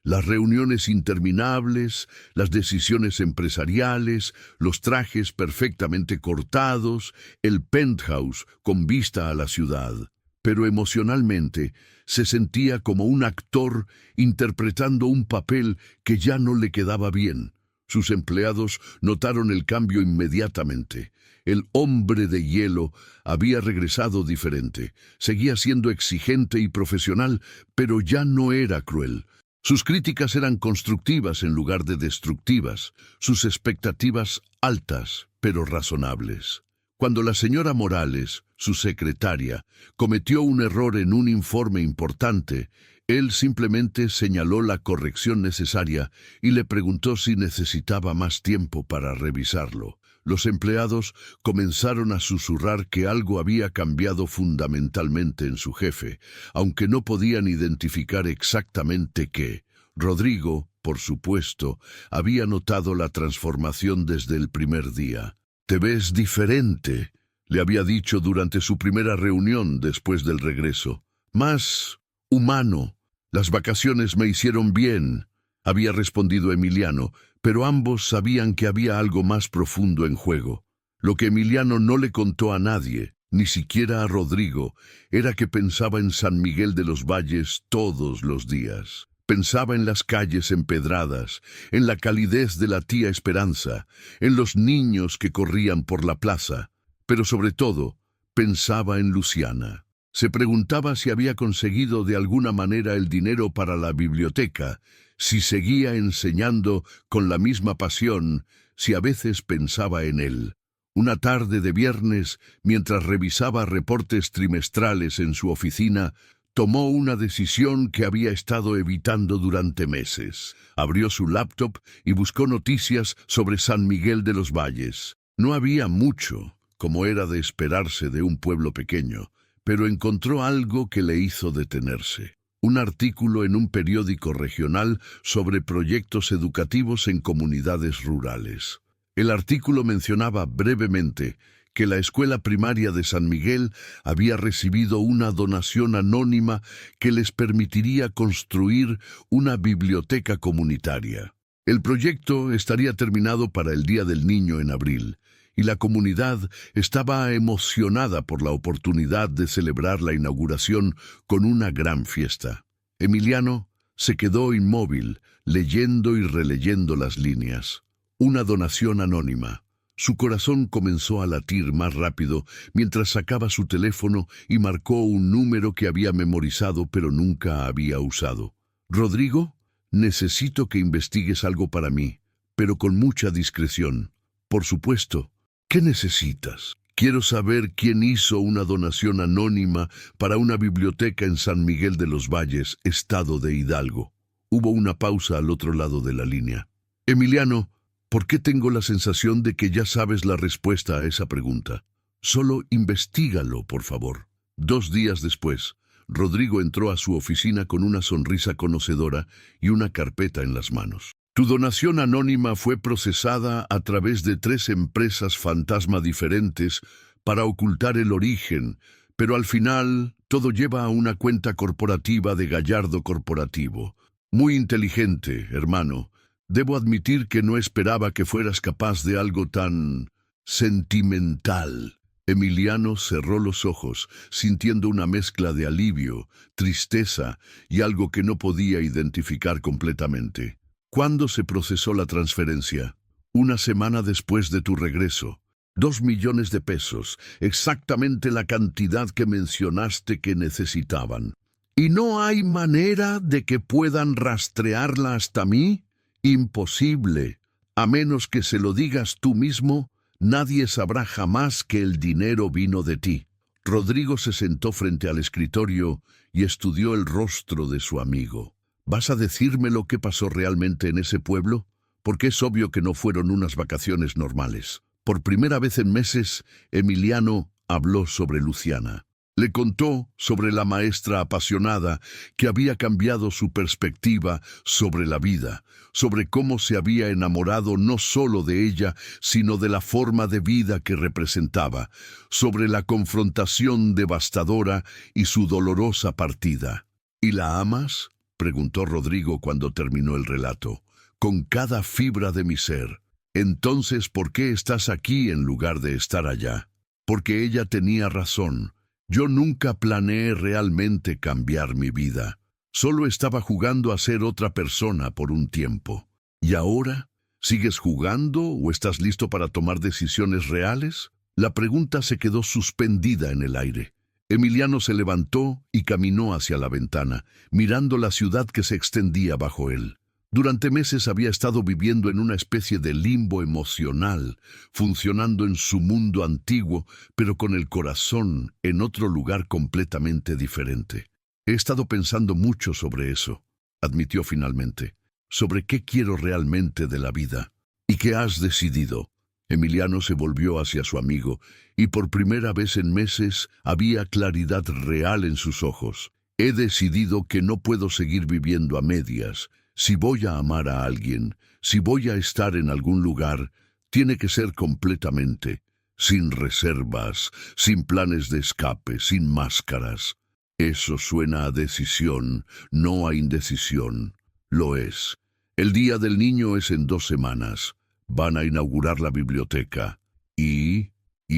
A: Las reuniones interminables, las decisiones empresariales, los trajes perfectamente cortados, el penthouse con vista a la ciudad. Pero emocionalmente se sentía como un actor interpretando un papel que ya no le quedaba bien. Sus empleados notaron el cambio inmediatamente. El hombre de hielo había regresado diferente. Seguía siendo exigente y profesional, pero ya no era cruel. Sus críticas eran constructivas en lugar de destructivas. Sus expectativas altas, pero razonables. Cuando la señora Morales, su secretaria, cometió un error en un informe importante, él simplemente señaló la corrección necesaria y le preguntó si necesitaba más tiempo para revisarlo. Los empleados comenzaron a susurrar que algo había cambiado fundamentalmente en su jefe, aunque no podían identificar exactamente qué. Rodrigo, por supuesto, había notado la transformación desde el primer día. «Te ves diferente», le había dicho durante su primera reunión después del regreso. «Más humano. Las vacaciones me hicieron bien», había respondido Emiliano, pero ambos sabían que había algo más profundo en juego. Lo que Emiliano no le contó a nadie, ni siquiera a Rodrigo, era que pensaba en San Miguel de los Valles todos los días. Pensaba en las calles empedradas, en la calidez de la tía Esperanza, en los niños que corrían por la plaza, pero sobre todo, pensaba en Luciana. Se preguntaba si había conseguido de alguna manera el dinero para la biblioteca, si seguía enseñando con la misma pasión, si a veces pensaba en él. Una tarde de viernes, mientras revisaba reportes trimestrales en su oficina, tomó una decisión que había estado evitando durante meses. Abrió su laptop y buscó noticias sobre San Miguel de los Valles. No había mucho, como era de esperarse de un pueblo pequeño, pero encontró algo que le hizo detenerse. Un artículo en un periódico regional sobre proyectos educativos en comunidades rurales. El artículo mencionaba brevemente que la escuela primaria de San Miguel había recibido una donación anónima que les permitiría construir una biblioteca comunitaria. El proyecto estaría terminado para el Día del Niño en abril, y la comunidad estaba emocionada por la oportunidad de celebrar la inauguración con una gran fiesta. Emiliano se quedó inmóvil, leyendo y releyendo las líneas. Una donación anónima. Su corazón comenzó a latir más rápido mientras sacaba su teléfono y marcó un número que había memorizado pero nunca había usado. «Rodrigo, necesito que investigues algo para mí, pero con mucha discreción. Por supuesto. ¿Qué necesitas?» «Quiero saber quién hizo una donación anónima para una biblioteca en San Miguel de los Valles, estado de Hidalgo». Hubo una pausa al otro lado de la línea. «Emiliano, ¿por qué tengo la sensación de que ya sabes la respuesta a esa pregunta? Solo investígalo, por favor». 2 días después, Rodrigo entró a su oficina con una sonrisa conocedora y una carpeta en las manos. «Tu donación anónima fue procesada a través de 3 empresas fantasma diferentes para ocultar el origen, pero al final todo lleva a una cuenta corporativa de Gallardo Corporativo. Muy inteligente, hermano. Debo admitir que no esperaba que fueras capaz de algo tan sentimental». Emiliano cerró los ojos, sintiendo una mezcla de alivio, tristeza y algo que no podía identificar completamente. «¿Cuándo se procesó la transferencia?» «Una semana después de tu regreso. 2 millones de pesos, exactamente la cantidad que mencionaste que necesitaban». «¿Y no hay manera de que puedan rastrearla hasta mí?» «Imposible. A menos que se lo digas tú mismo, nadie sabrá jamás que el dinero vino de ti». Rodrigo se sentó frente al escritorio y estudió el rostro de su amigo. «¿Vas a decirme lo que pasó realmente en ese pueblo? Porque es obvio que no fueron unas vacaciones normales». Por primera vez en meses, Emiliano habló sobre Luciana. Le contó sobre la maestra apasionada que había cambiado su perspectiva sobre la vida, sobre cómo se había enamorado no solo de ella, sino de la forma de vida que representaba, sobre la confrontación devastadora y su dolorosa partida. «¿Y la amas?», preguntó Rodrigo cuando terminó el relato. «Con cada fibra de mi ser». «Entonces, ¿por qué estás aquí en lugar de estar allá?» «Porque ella tenía razón. Yo nunca planeé realmente cambiar mi vida. Solo estaba jugando a ser otra persona por un tiempo». «¿Y ahora? ¿Sigues jugando o estás listo para tomar decisiones reales?» La pregunta se quedó suspendida en el aire. Emiliano se levantó y caminó hacia la ventana, mirando la ciudad que se extendía bajo él. Durante meses había estado viviendo en una especie de limbo emocional, funcionando en su mundo antiguo, pero con el corazón en otro lugar completamente diferente. «He estado pensando mucho sobre eso», admitió finalmente. «Sobre qué quiero realmente de la vida». «¿Y qué has decidido?» Emiliano se volvió hacia su amigo, y por primera vez en meses había claridad real en sus ojos. «He decidido que no puedo seguir viviendo a medias. Si voy a amar a alguien, si voy a estar en algún lugar, tiene que ser completamente, sin reservas, sin planes de escape, sin máscaras». Eso suena a decisión, no a indecisión. Lo es. El Día del Niño es en 2 semanas. Van a inaugurar la biblioteca. Y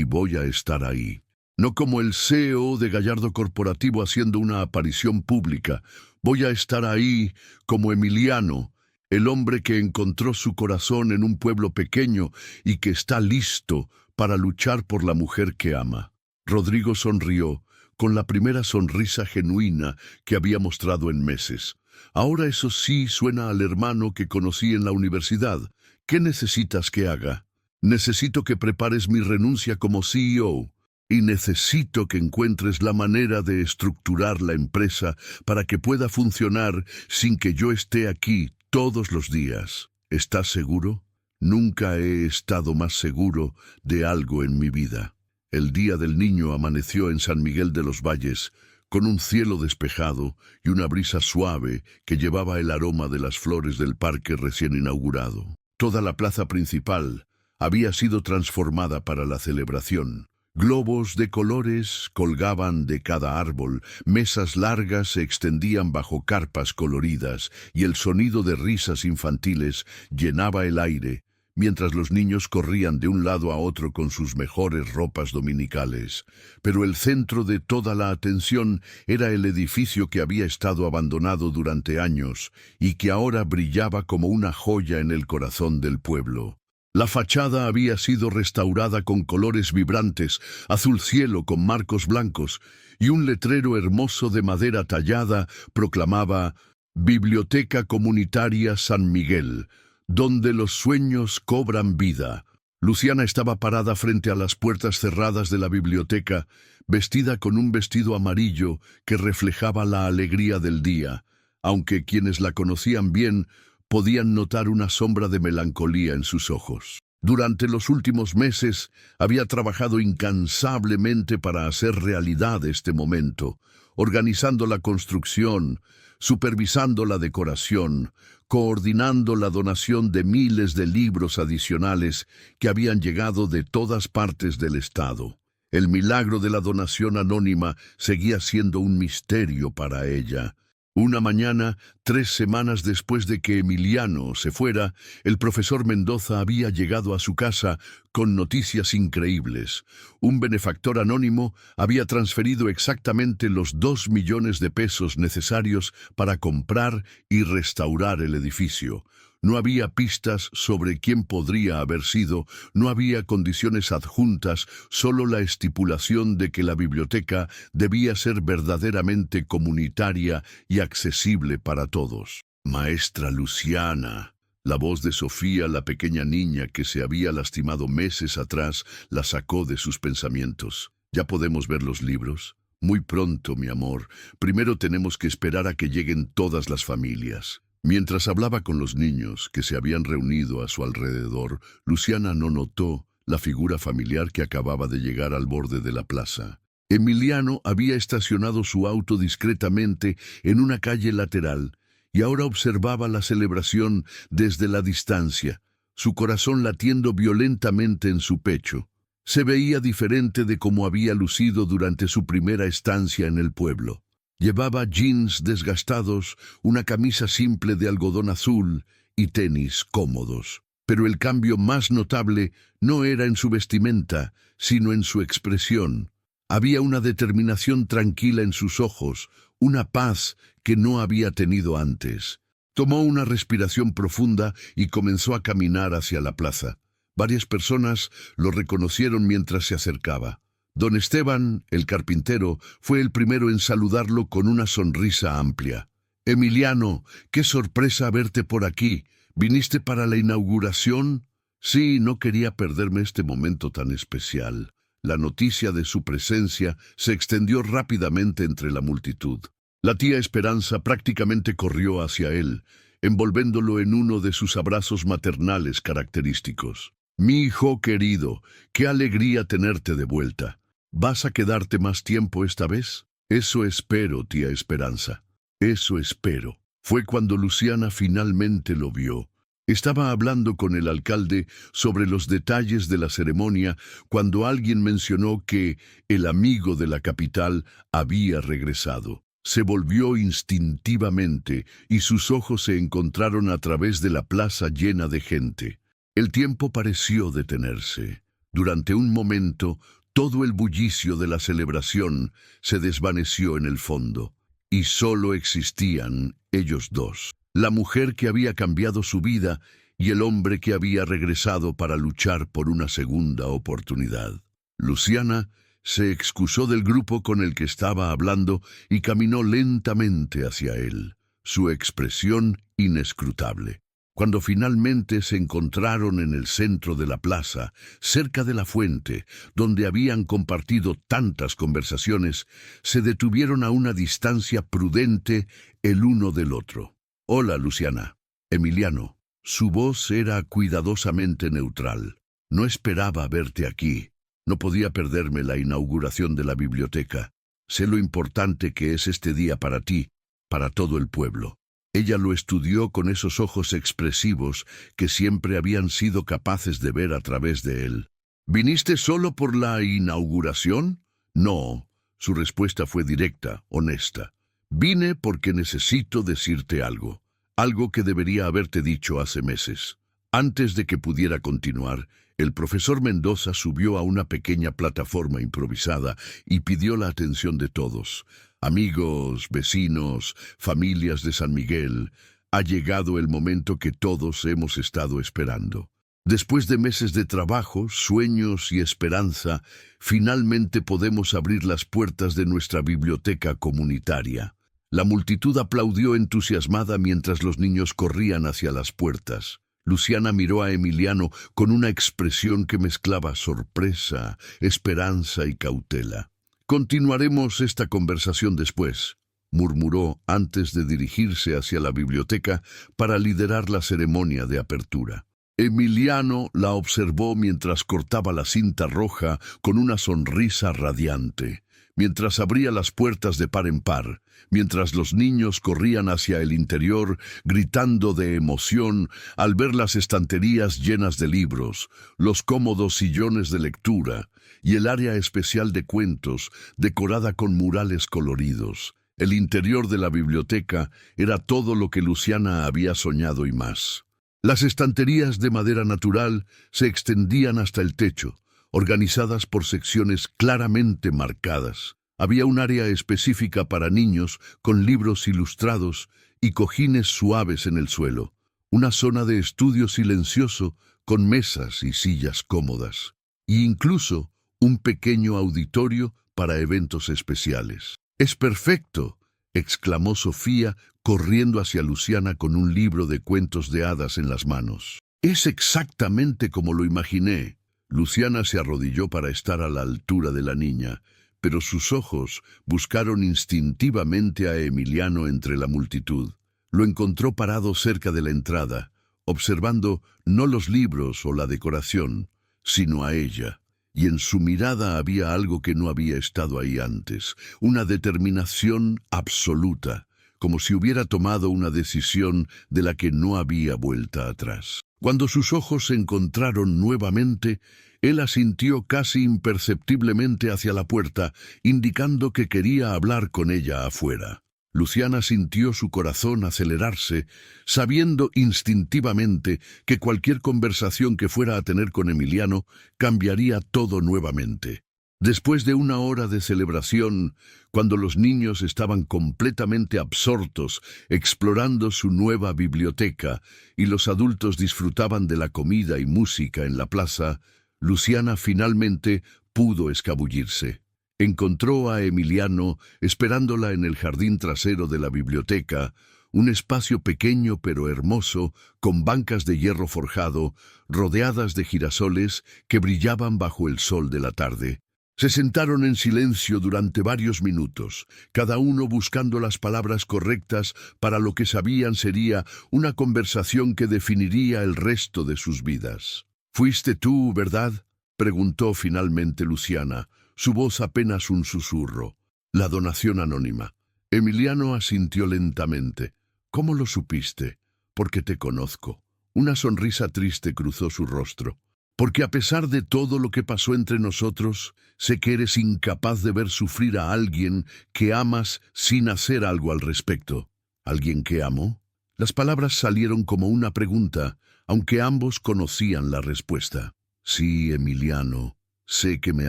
A: voy a estar ahí. No como el CEO de Gallardo Corporativo haciendo una aparición pública. Voy a estar ahí como Emiliano, el hombre que encontró su corazón en un pueblo pequeño y que está listo para luchar por la mujer que ama. Rodrigo sonrió, con la primera sonrisa genuina que había mostrado en meses. Ahora eso sí suena al hermano que conocí en la universidad. ¿Qué necesitas que haga? Necesito que prepares mi renuncia como CEO. Y necesito que encuentres la manera de estructurar la empresa para que pueda funcionar sin que yo esté aquí todos los días. ¿Estás seguro? Nunca he estado más seguro de algo en mi vida. El día del niño amaneció en San Miguel de los Valles, con un cielo despejado y una brisa suave que llevaba el aroma de las flores del parque recién inaugurado. Toda la plaza principal había sido transformada para la celebración. Globos de colores colgaban de cada árbol, mesas largas se extendían bajo carpas coloridas y el sonido de risas infantiles llenaba el aire, mientras los niños corrían de un lado a otro con sus mejores ropas dominicales. Pero el centro de toda la atención era el edificio que había estado abandonado durante años y que ahora brillaba como una joya en el corazón del pueblo. La fachada había sido restaurada con colores vibrantes, azul cielo con marcos blancos, y un letrero hermoso de madera tallada proclamaba «Biblioteca Comunitaria San Miguel, donde los sueños cobran vida». Luciana estaba parada frente a las puertas cerradas de la biblioteca, vestida con un vestido amarillo que reflejaba la alegría del día, aunque quienes la conocían bien podían notar una sombra de melancolía en sus ojos. Durante los últimos meses había trabajado incansablemente para hacer realidad este momento, organizando la construcción, supervisando la decoración, coordinando la donación de miles de libros adicionales que habían llegado de todas partes del estado. El milagro de la donación anónima seguía siendo un misterio para ella. Una mañana, 3 semanas después de que Emiliano se fuera, el profesor Mendoza había llegado a su casa con noticias increíbles. Un benefactor anónimo había transferido exactamente los 2 millones de pesos necesarios para comprar y restaurar el edificio. No había pistas sobre quién podría haber sido, no había condiciones adjuntas, solo la estipulación de que la biblioteca debía ser verdaderamente comunitaria y accesible para todos. Maestra Luciana. La voz de Sofía, la pequeña niña que se había lastimado meses atrás, la sacó de sus pensamientos. ¿Ya podemos ver los libros? Muy pronto, mi amor. Primero tenemos que esperar a que lleguen todas las familias. Mientras hablaba con los niños que se habían reunido a su alrededor, Luciana no notó la figura familiar que acababa de llegar al borde de la plaza. Emiliano había estacionado su auto discretamente en una calle lateral y ahora observaba la celebración desde la distancia, su corazón latiendo violentamente en su pecho. Se veía diferente de cómo había lucido durante su primera estancia en el pueblo. Llevaba jeans desgastados, una camisa simple de algodón azul y tenis cómodos. Pero el cambio más notable no era en su vestimenta, sino en su expresión. Había una determinación tranquila en sus ojos, una paz que no había tenido antes. Tomó una respiración profunda y comenzó a caminar hacia la plaza. Varias personas lo reconocieron mientras se acercaba. Don Esteban, el carpintero, fue el primero en saludarlo con una sonrisa amplia. «Emiliano, qué sorpresa verte por aquí. ¿Viniste para la inauguración?» Sí, no quería perderme este momento tan especial. La noticia de su presencia se extendió rápidamente entre la multitud. La tía Esperanza prácticamente corrió hacia él, envolvéndolo en uno de sus abrazos maternales característicos. «Mi hijo querido, qué alegría tenerte de vuelta. ¿Vas a quedarte más tiempo esta vez?» «Eso espero, tía Esperanza. Eso espero». Fue cuando Luciana finalmente lo vio. Estaba hablando con el alcalde sobre los detalles de la ceremonia cuando alguien mencionó que el amigo de la capital había regresado. Se volvió instintivamente y sus ojos se encontraron a través de la plaza llena de gente. El tiempo pareció detenerse. Durante un momento, todo el bullicio de la celebración se desvaneció en el fondo. y solo existían ellos dos. La mujer que había cambiado su vida y el hombre que había regresado para luchar por una segunda oportunidad. Luciana se excusó del grupo con el que estaba hablando y caminó lentamente hacia él, su expresión inescrutable. Cuando finalmente se encontraron en el centro de la plaza, cerca de la fuente, donde habían compartido tantas conversaciones, se detuvieron a una distancia prudente el uno del otro. «Hola, Luciana». «Emiliano». Su voz era cuidadosamente neutral. «No esperaba verte aquí. No podía perderme la inauguración de la biblioteca. Sé lo importante que es este día para ti, para todo el pueblo». Ella lo estudió con esos ojos expresivos que siempre habían sido capaces de ver a través de él. «¿Viniste solo por la inauguración?» «No». Su respuesta fue directa, honesta. «Vine porque necesito decirte algo. Algo que debería haberte dicho hace meses». Antes de que pudiera continuar, el profesor Mendoza subió a una pequeña plataforma improvisada y pidió la atención de todos. Amigos, vecinos, familias de San Miguel, ha llegado el momento que todos hemos estado esperando. Después de meses de trabajo, sueños y esperanza, finalmente podemos abrir las puertas de nuestra biblioteca comunitaria. La multitud aplaudió entusiasmada mientras los niños corrían hacia las puertas. Luciana miró a Emiliano con una expresión que mezclaba sorpresa, esperanza y cautela. «Continuaremos esta conversación después», murmuró antes de dirigirse hacia la biblioteca para liderar la ceremonia de apertura. Emiliano la observó mientras cortaba la cinta roja con una sonrisa radiante, mientras abría las puertas de par en par, mientras los niños corrían hacia el interior gritando de emoción al ver las estanterías llenas de libros, los cómodos sillones de lectura y el área especial de cuentos decorada con murales coloridos. El interior de la biblioteca era todo lo que Luciana había soñado y más. Las estanterías de madera natural se extendían hasta el techo, organizadas por secciones claramente marcadas. Había un área específica para niños con libros ilustrados y cojines suaves en el suelo. Una zona de estudio silencioso con mesas y sillas cómodas. E incluso un pequeño auditorio para eventos especiales. «Es perfecto», exclamó Sofía, corriendo hacia Luciana con un libro de cuentos de hadas en las manos. «Es exactamente como lo imaginé». Luciana se arrodilló para estar a la altura de la niña, pero sus ojos buscaron instintivamente a Emiliano entre la multitud. Lo encontró parado cerca de la entrada, observando no los libros o la decoración, sino a ella. Y en su mirada había algo que no había estado ahí antes, una determinación absoluta, como si hubiera tomado una decisión de la que no había vuelta atrás. Cuando sus ojos se encontraron nuevamente, él asintió casi imperceptiblemente hacia la puerta, indicando que quería hablar con ella afuera. Luciana sintió su corazón acelerarse, sabiendo instintivamente que cualquier conversación que fuera a tener con Emiliano cambiaría todo nuevamente. Después de una hora de celebración, cuando los niños estaban completamente absortos explorando su nueva biblioteca y los adultos disfrutaban de la comida y música en la plaza, Luciana finalmente pudo escabullirse. Encontró a Emiliano esperándola en el jardín trasero de la biblioteca, un espacio pequeño pero hermoso, con bancas de hierro forjado, rodeadas de girasoles que brillaban bajo el sol de la tarde. Se sentaron en silencio durante varios minutos, cada uno buscando las palabras correctas para lo que sabían sería una conversación que definiría el resto de sus vidas. «¿Fuiste tú, verdad?», preguntó finalmente Luciana, su voz apenas un susurro. «La donación anónima». Emiliano asintió lentamente. «¿Cómo lo supiste?» «Porque te conozco». Una sonrisa triste cruzó su rostro. «Porque a pesar de todo lo que pasó entre nosotros, sé que eres incapaz de ver sufrir a alguien que amas sin hacer algo al respecto». «¿Alguien que amo?». Las palabras salieron como una pregunta, aunque ambos conocían la respuesta. «Sí, Emiliano, sé que me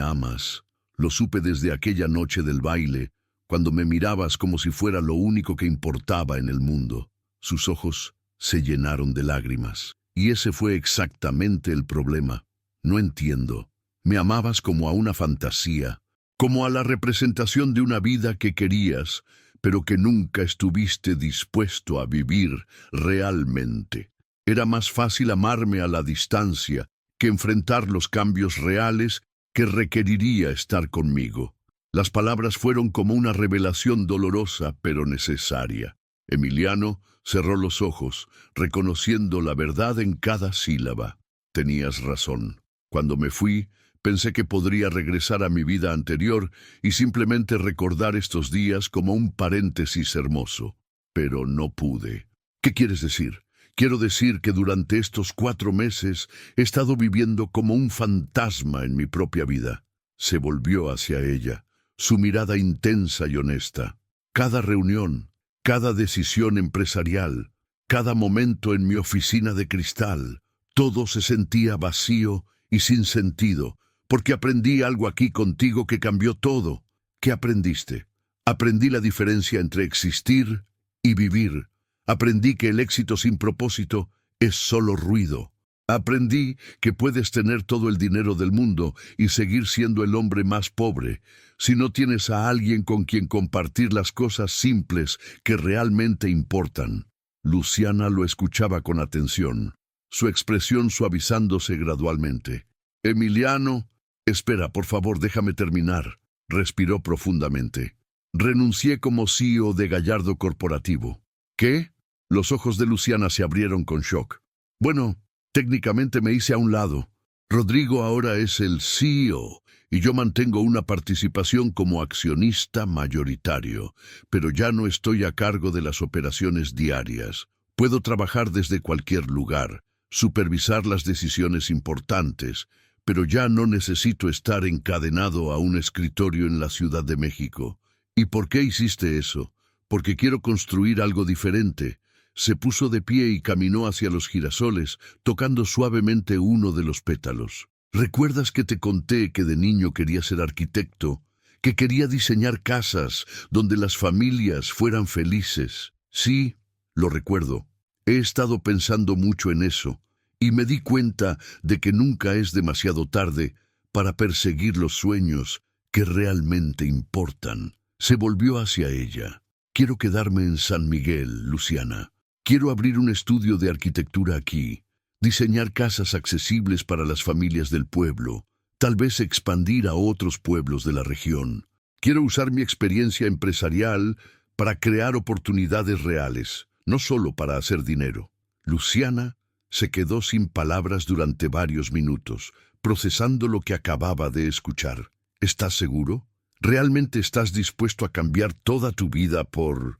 A: amas. Lo supe desde aquella noche del baile, cuando me mirabas como si fuera lo único que importaba en el mundo. Sus ojos se llenaron de lágrimas. Y ese fue exactamente el problema. No entiendo. Me amabas como a una fantasía, como a la representación de una vida que querías, pero que nunca estuviste dispuesto a vivir realmente. Era más fácil amarme a la distancia que enfrentar los cambios reales que requeriría estar conmigo. Las palabras fueron como una revelación dolorosa, pero necesaria. Emiliano cerró los ojos, reconociendo la verdad en cada sílaba. Tenías razón. Cuando me fui, pensé que podría regresar a mi vida anterior y simplemente recordar estos días como un paréntesis hermoso. Pero no pude. ¿Qué quieres decir? Quiero decir que durante estos 4 meses he estado viviendo como un fantasma en mi propia vida. Se volvió hacia ella, su mirada intensa y honesta. Cada reunión, cada decisión empresarial, cada momento en mi oficina de cristal, todo se sentía vacío y sin sentido, porque aprendí algo aquí contigo que cambió todo. ¿Qué aprendiste? Aprendí la diferencia entre existir y vivir. Aprendí que el éxito sin propósito es solo ruido. Aprendí que puedes tener todo el dinero del mundo y seguir siendo el hombre más pobre si no tienes a alguien con quien compartir las cosas simples que realmente importan. Luciana lo escuchaba con atención, su expresión suavizándose gradualmente. Emiliano, espera, por favor, déjame terminar. Respiró profundamente. Renuncié como CEO de Gallardo Corporativo. ¿Qué? Los ojos de Luciana se abrieron con shock. Bueno, técnicamente me hice a un lado. Rodrigo ahora es el CEO y yo mantengo una participación como accionista mayoritario, pero ya no estoy a cargo de las operaciones diarias. Puedo trabajar desde cualquier lugar, supervisar las decisiones importantes, pero ya no necesito estar encadenado a un escritorio en la Ciudad de México. ¿Y por qué hiciste eso? Porque quiero construir algo diferente. Se puso de pie y caminó hacia los girasoles, tocando suavemente uno de los pétalos. ¿Recuerdas que te conté que de niño quería ser arquitecto? Que quería diseñar casas donde las familias fueran felices. Sí, lo recuerdo. He estado pensando mucho en eso, y me di cuenta de que nunca es demasiado tarde para perseguir los sueños que realmente importan. Se volvió hacia ella. Quiero quedarme en San Miguel, Luciana. Quiero abrir un estudio de arquitectura aquí, diseñar casas accesibles para las familias del pueblo, tal vez expandir a otros pueblos de la región. Quiero usar mi experiencia empresarial para crear oportunidades reales, no solo para hacer dinero. Luciana se quedó sin palabras durante varios minutos, procesando lo que acababa de escuchar. ¿Estás seguro? ¿Realmente estás dispuesto a cambiar toda tu vida por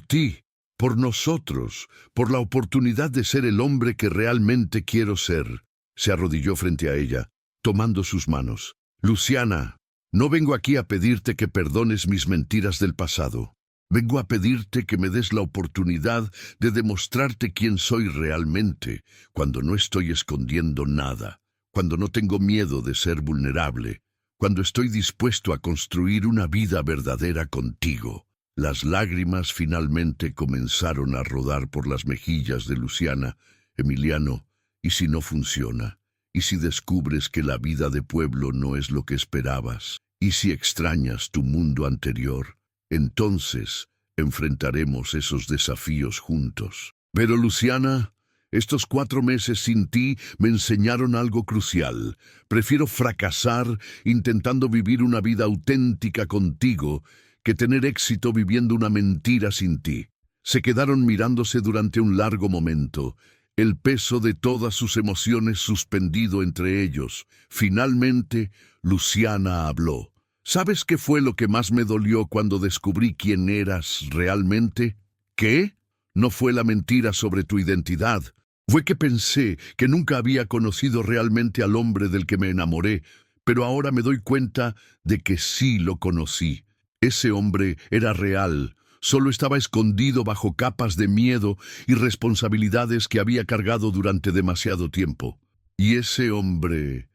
A: ti? Por nosotros, por la oportunidad de ser el hombre que realmente quiero ser. Se arrodilló frente a ella, tomando sus manos. Luciana, no vengo aquí a pedirte que perdones mis mentiras del pasado. Vengo a pedirte que me des la oportunidad de demostrarte quién soy realmente, cuando no estoy escondiendo nada, cuando no tengo miedo de ser vulnerable, cuando estoy dispuesto a construir una vida verdadera contigo. Las lágrimas finalmente comenzaron a rodar por las mejillas de Luciana. Emiliano, ¿y si no funciona? ¿Y si descubres que la vida de pueblo no es lo que esperabas? ¿Y si extrañas tu mundo anterior? Entonces enfrentaremos esos desafíos juntos. Pero Luciana, estos 4 meses sin ti me enseñaron algo crucial. Prefiero fracasar intentando vivir una vida auténtica contigo que tener éxito viviendo una mentira sin ti. Se quedaron mirándose durante un largo momento, el peso de todas sus emociones suspendido entre ellos. Finalmente, Luciana habló. ¿Sabes qué fue lo que más me dolió cuando descubrí quién eras realmente? ¿Qué? No fue la mentira sobre tu identidad. Fue que pensé que nunca había conocido realmente al hombre del que me enamoré, pero ahora me doy cuenta de que sí lo conocí. Ese hombre era real, solo estaba escondido bajo capas de miedo y responsabilidades que había cargado durante demasiado tiempo. ¿Y ese hombre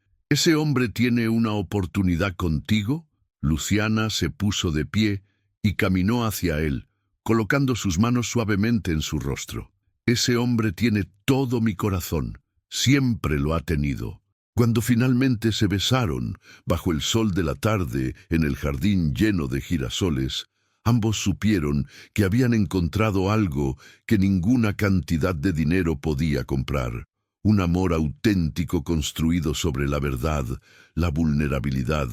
A: tiene una oportunidad contigo? Luciana se puso de pie y caminó hacia él, colocando sus manos suavemente en su rostro. Ese hombre tiene todo mi corazón, siempre lo ha tenido. Cuando finalmente se besaron, bajo el sol de la tarde, en el jardín lleno de girasoles, ambos supieron que habían encontrado algo que ninguna cantidad de dinero podía comprar. Un amor auténtico construido sobre la verdad, la vulnerabilidad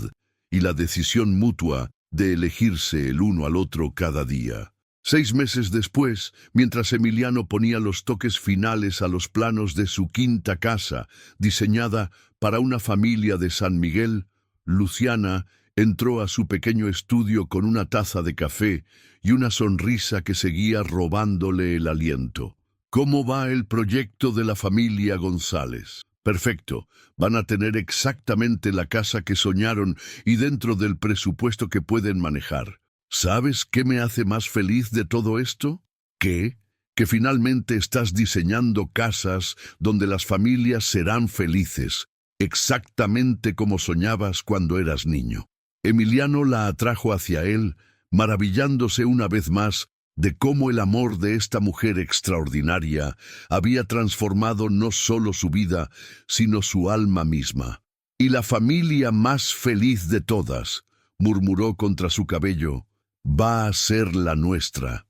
A: y la decisión mutua de elegirse el uno al otro cada día. 6 meses después, mientras Emiliano ponía los toques finales a los planos de su quinta casa, diseñada para una familia de San Miguel, Luciana entró a su pequeño estudio con una taza de café y una sonrisa que seguía robándole el aliento. ¿Cómo va el proyecto de la familia González? Perfecto, van a tener exactamente la casa que soñaron y dentro del presupuesto que pueden manejar. ¿Sabes qué me hace más feliz de todo esto? ¿Qué? Que finalmente estás diseñando casas donde las familias serán felices, exactamente como soñabas cuando eras niño. Emiliano la atrajo hacia él, maravillándose una vez más de cómo el amor de esta mujer extraordinaria había transformado no solo su vida, sino su alma misma. Y la familia más feliz de todas, murmuró contra su cabello, va a ser la nuestra.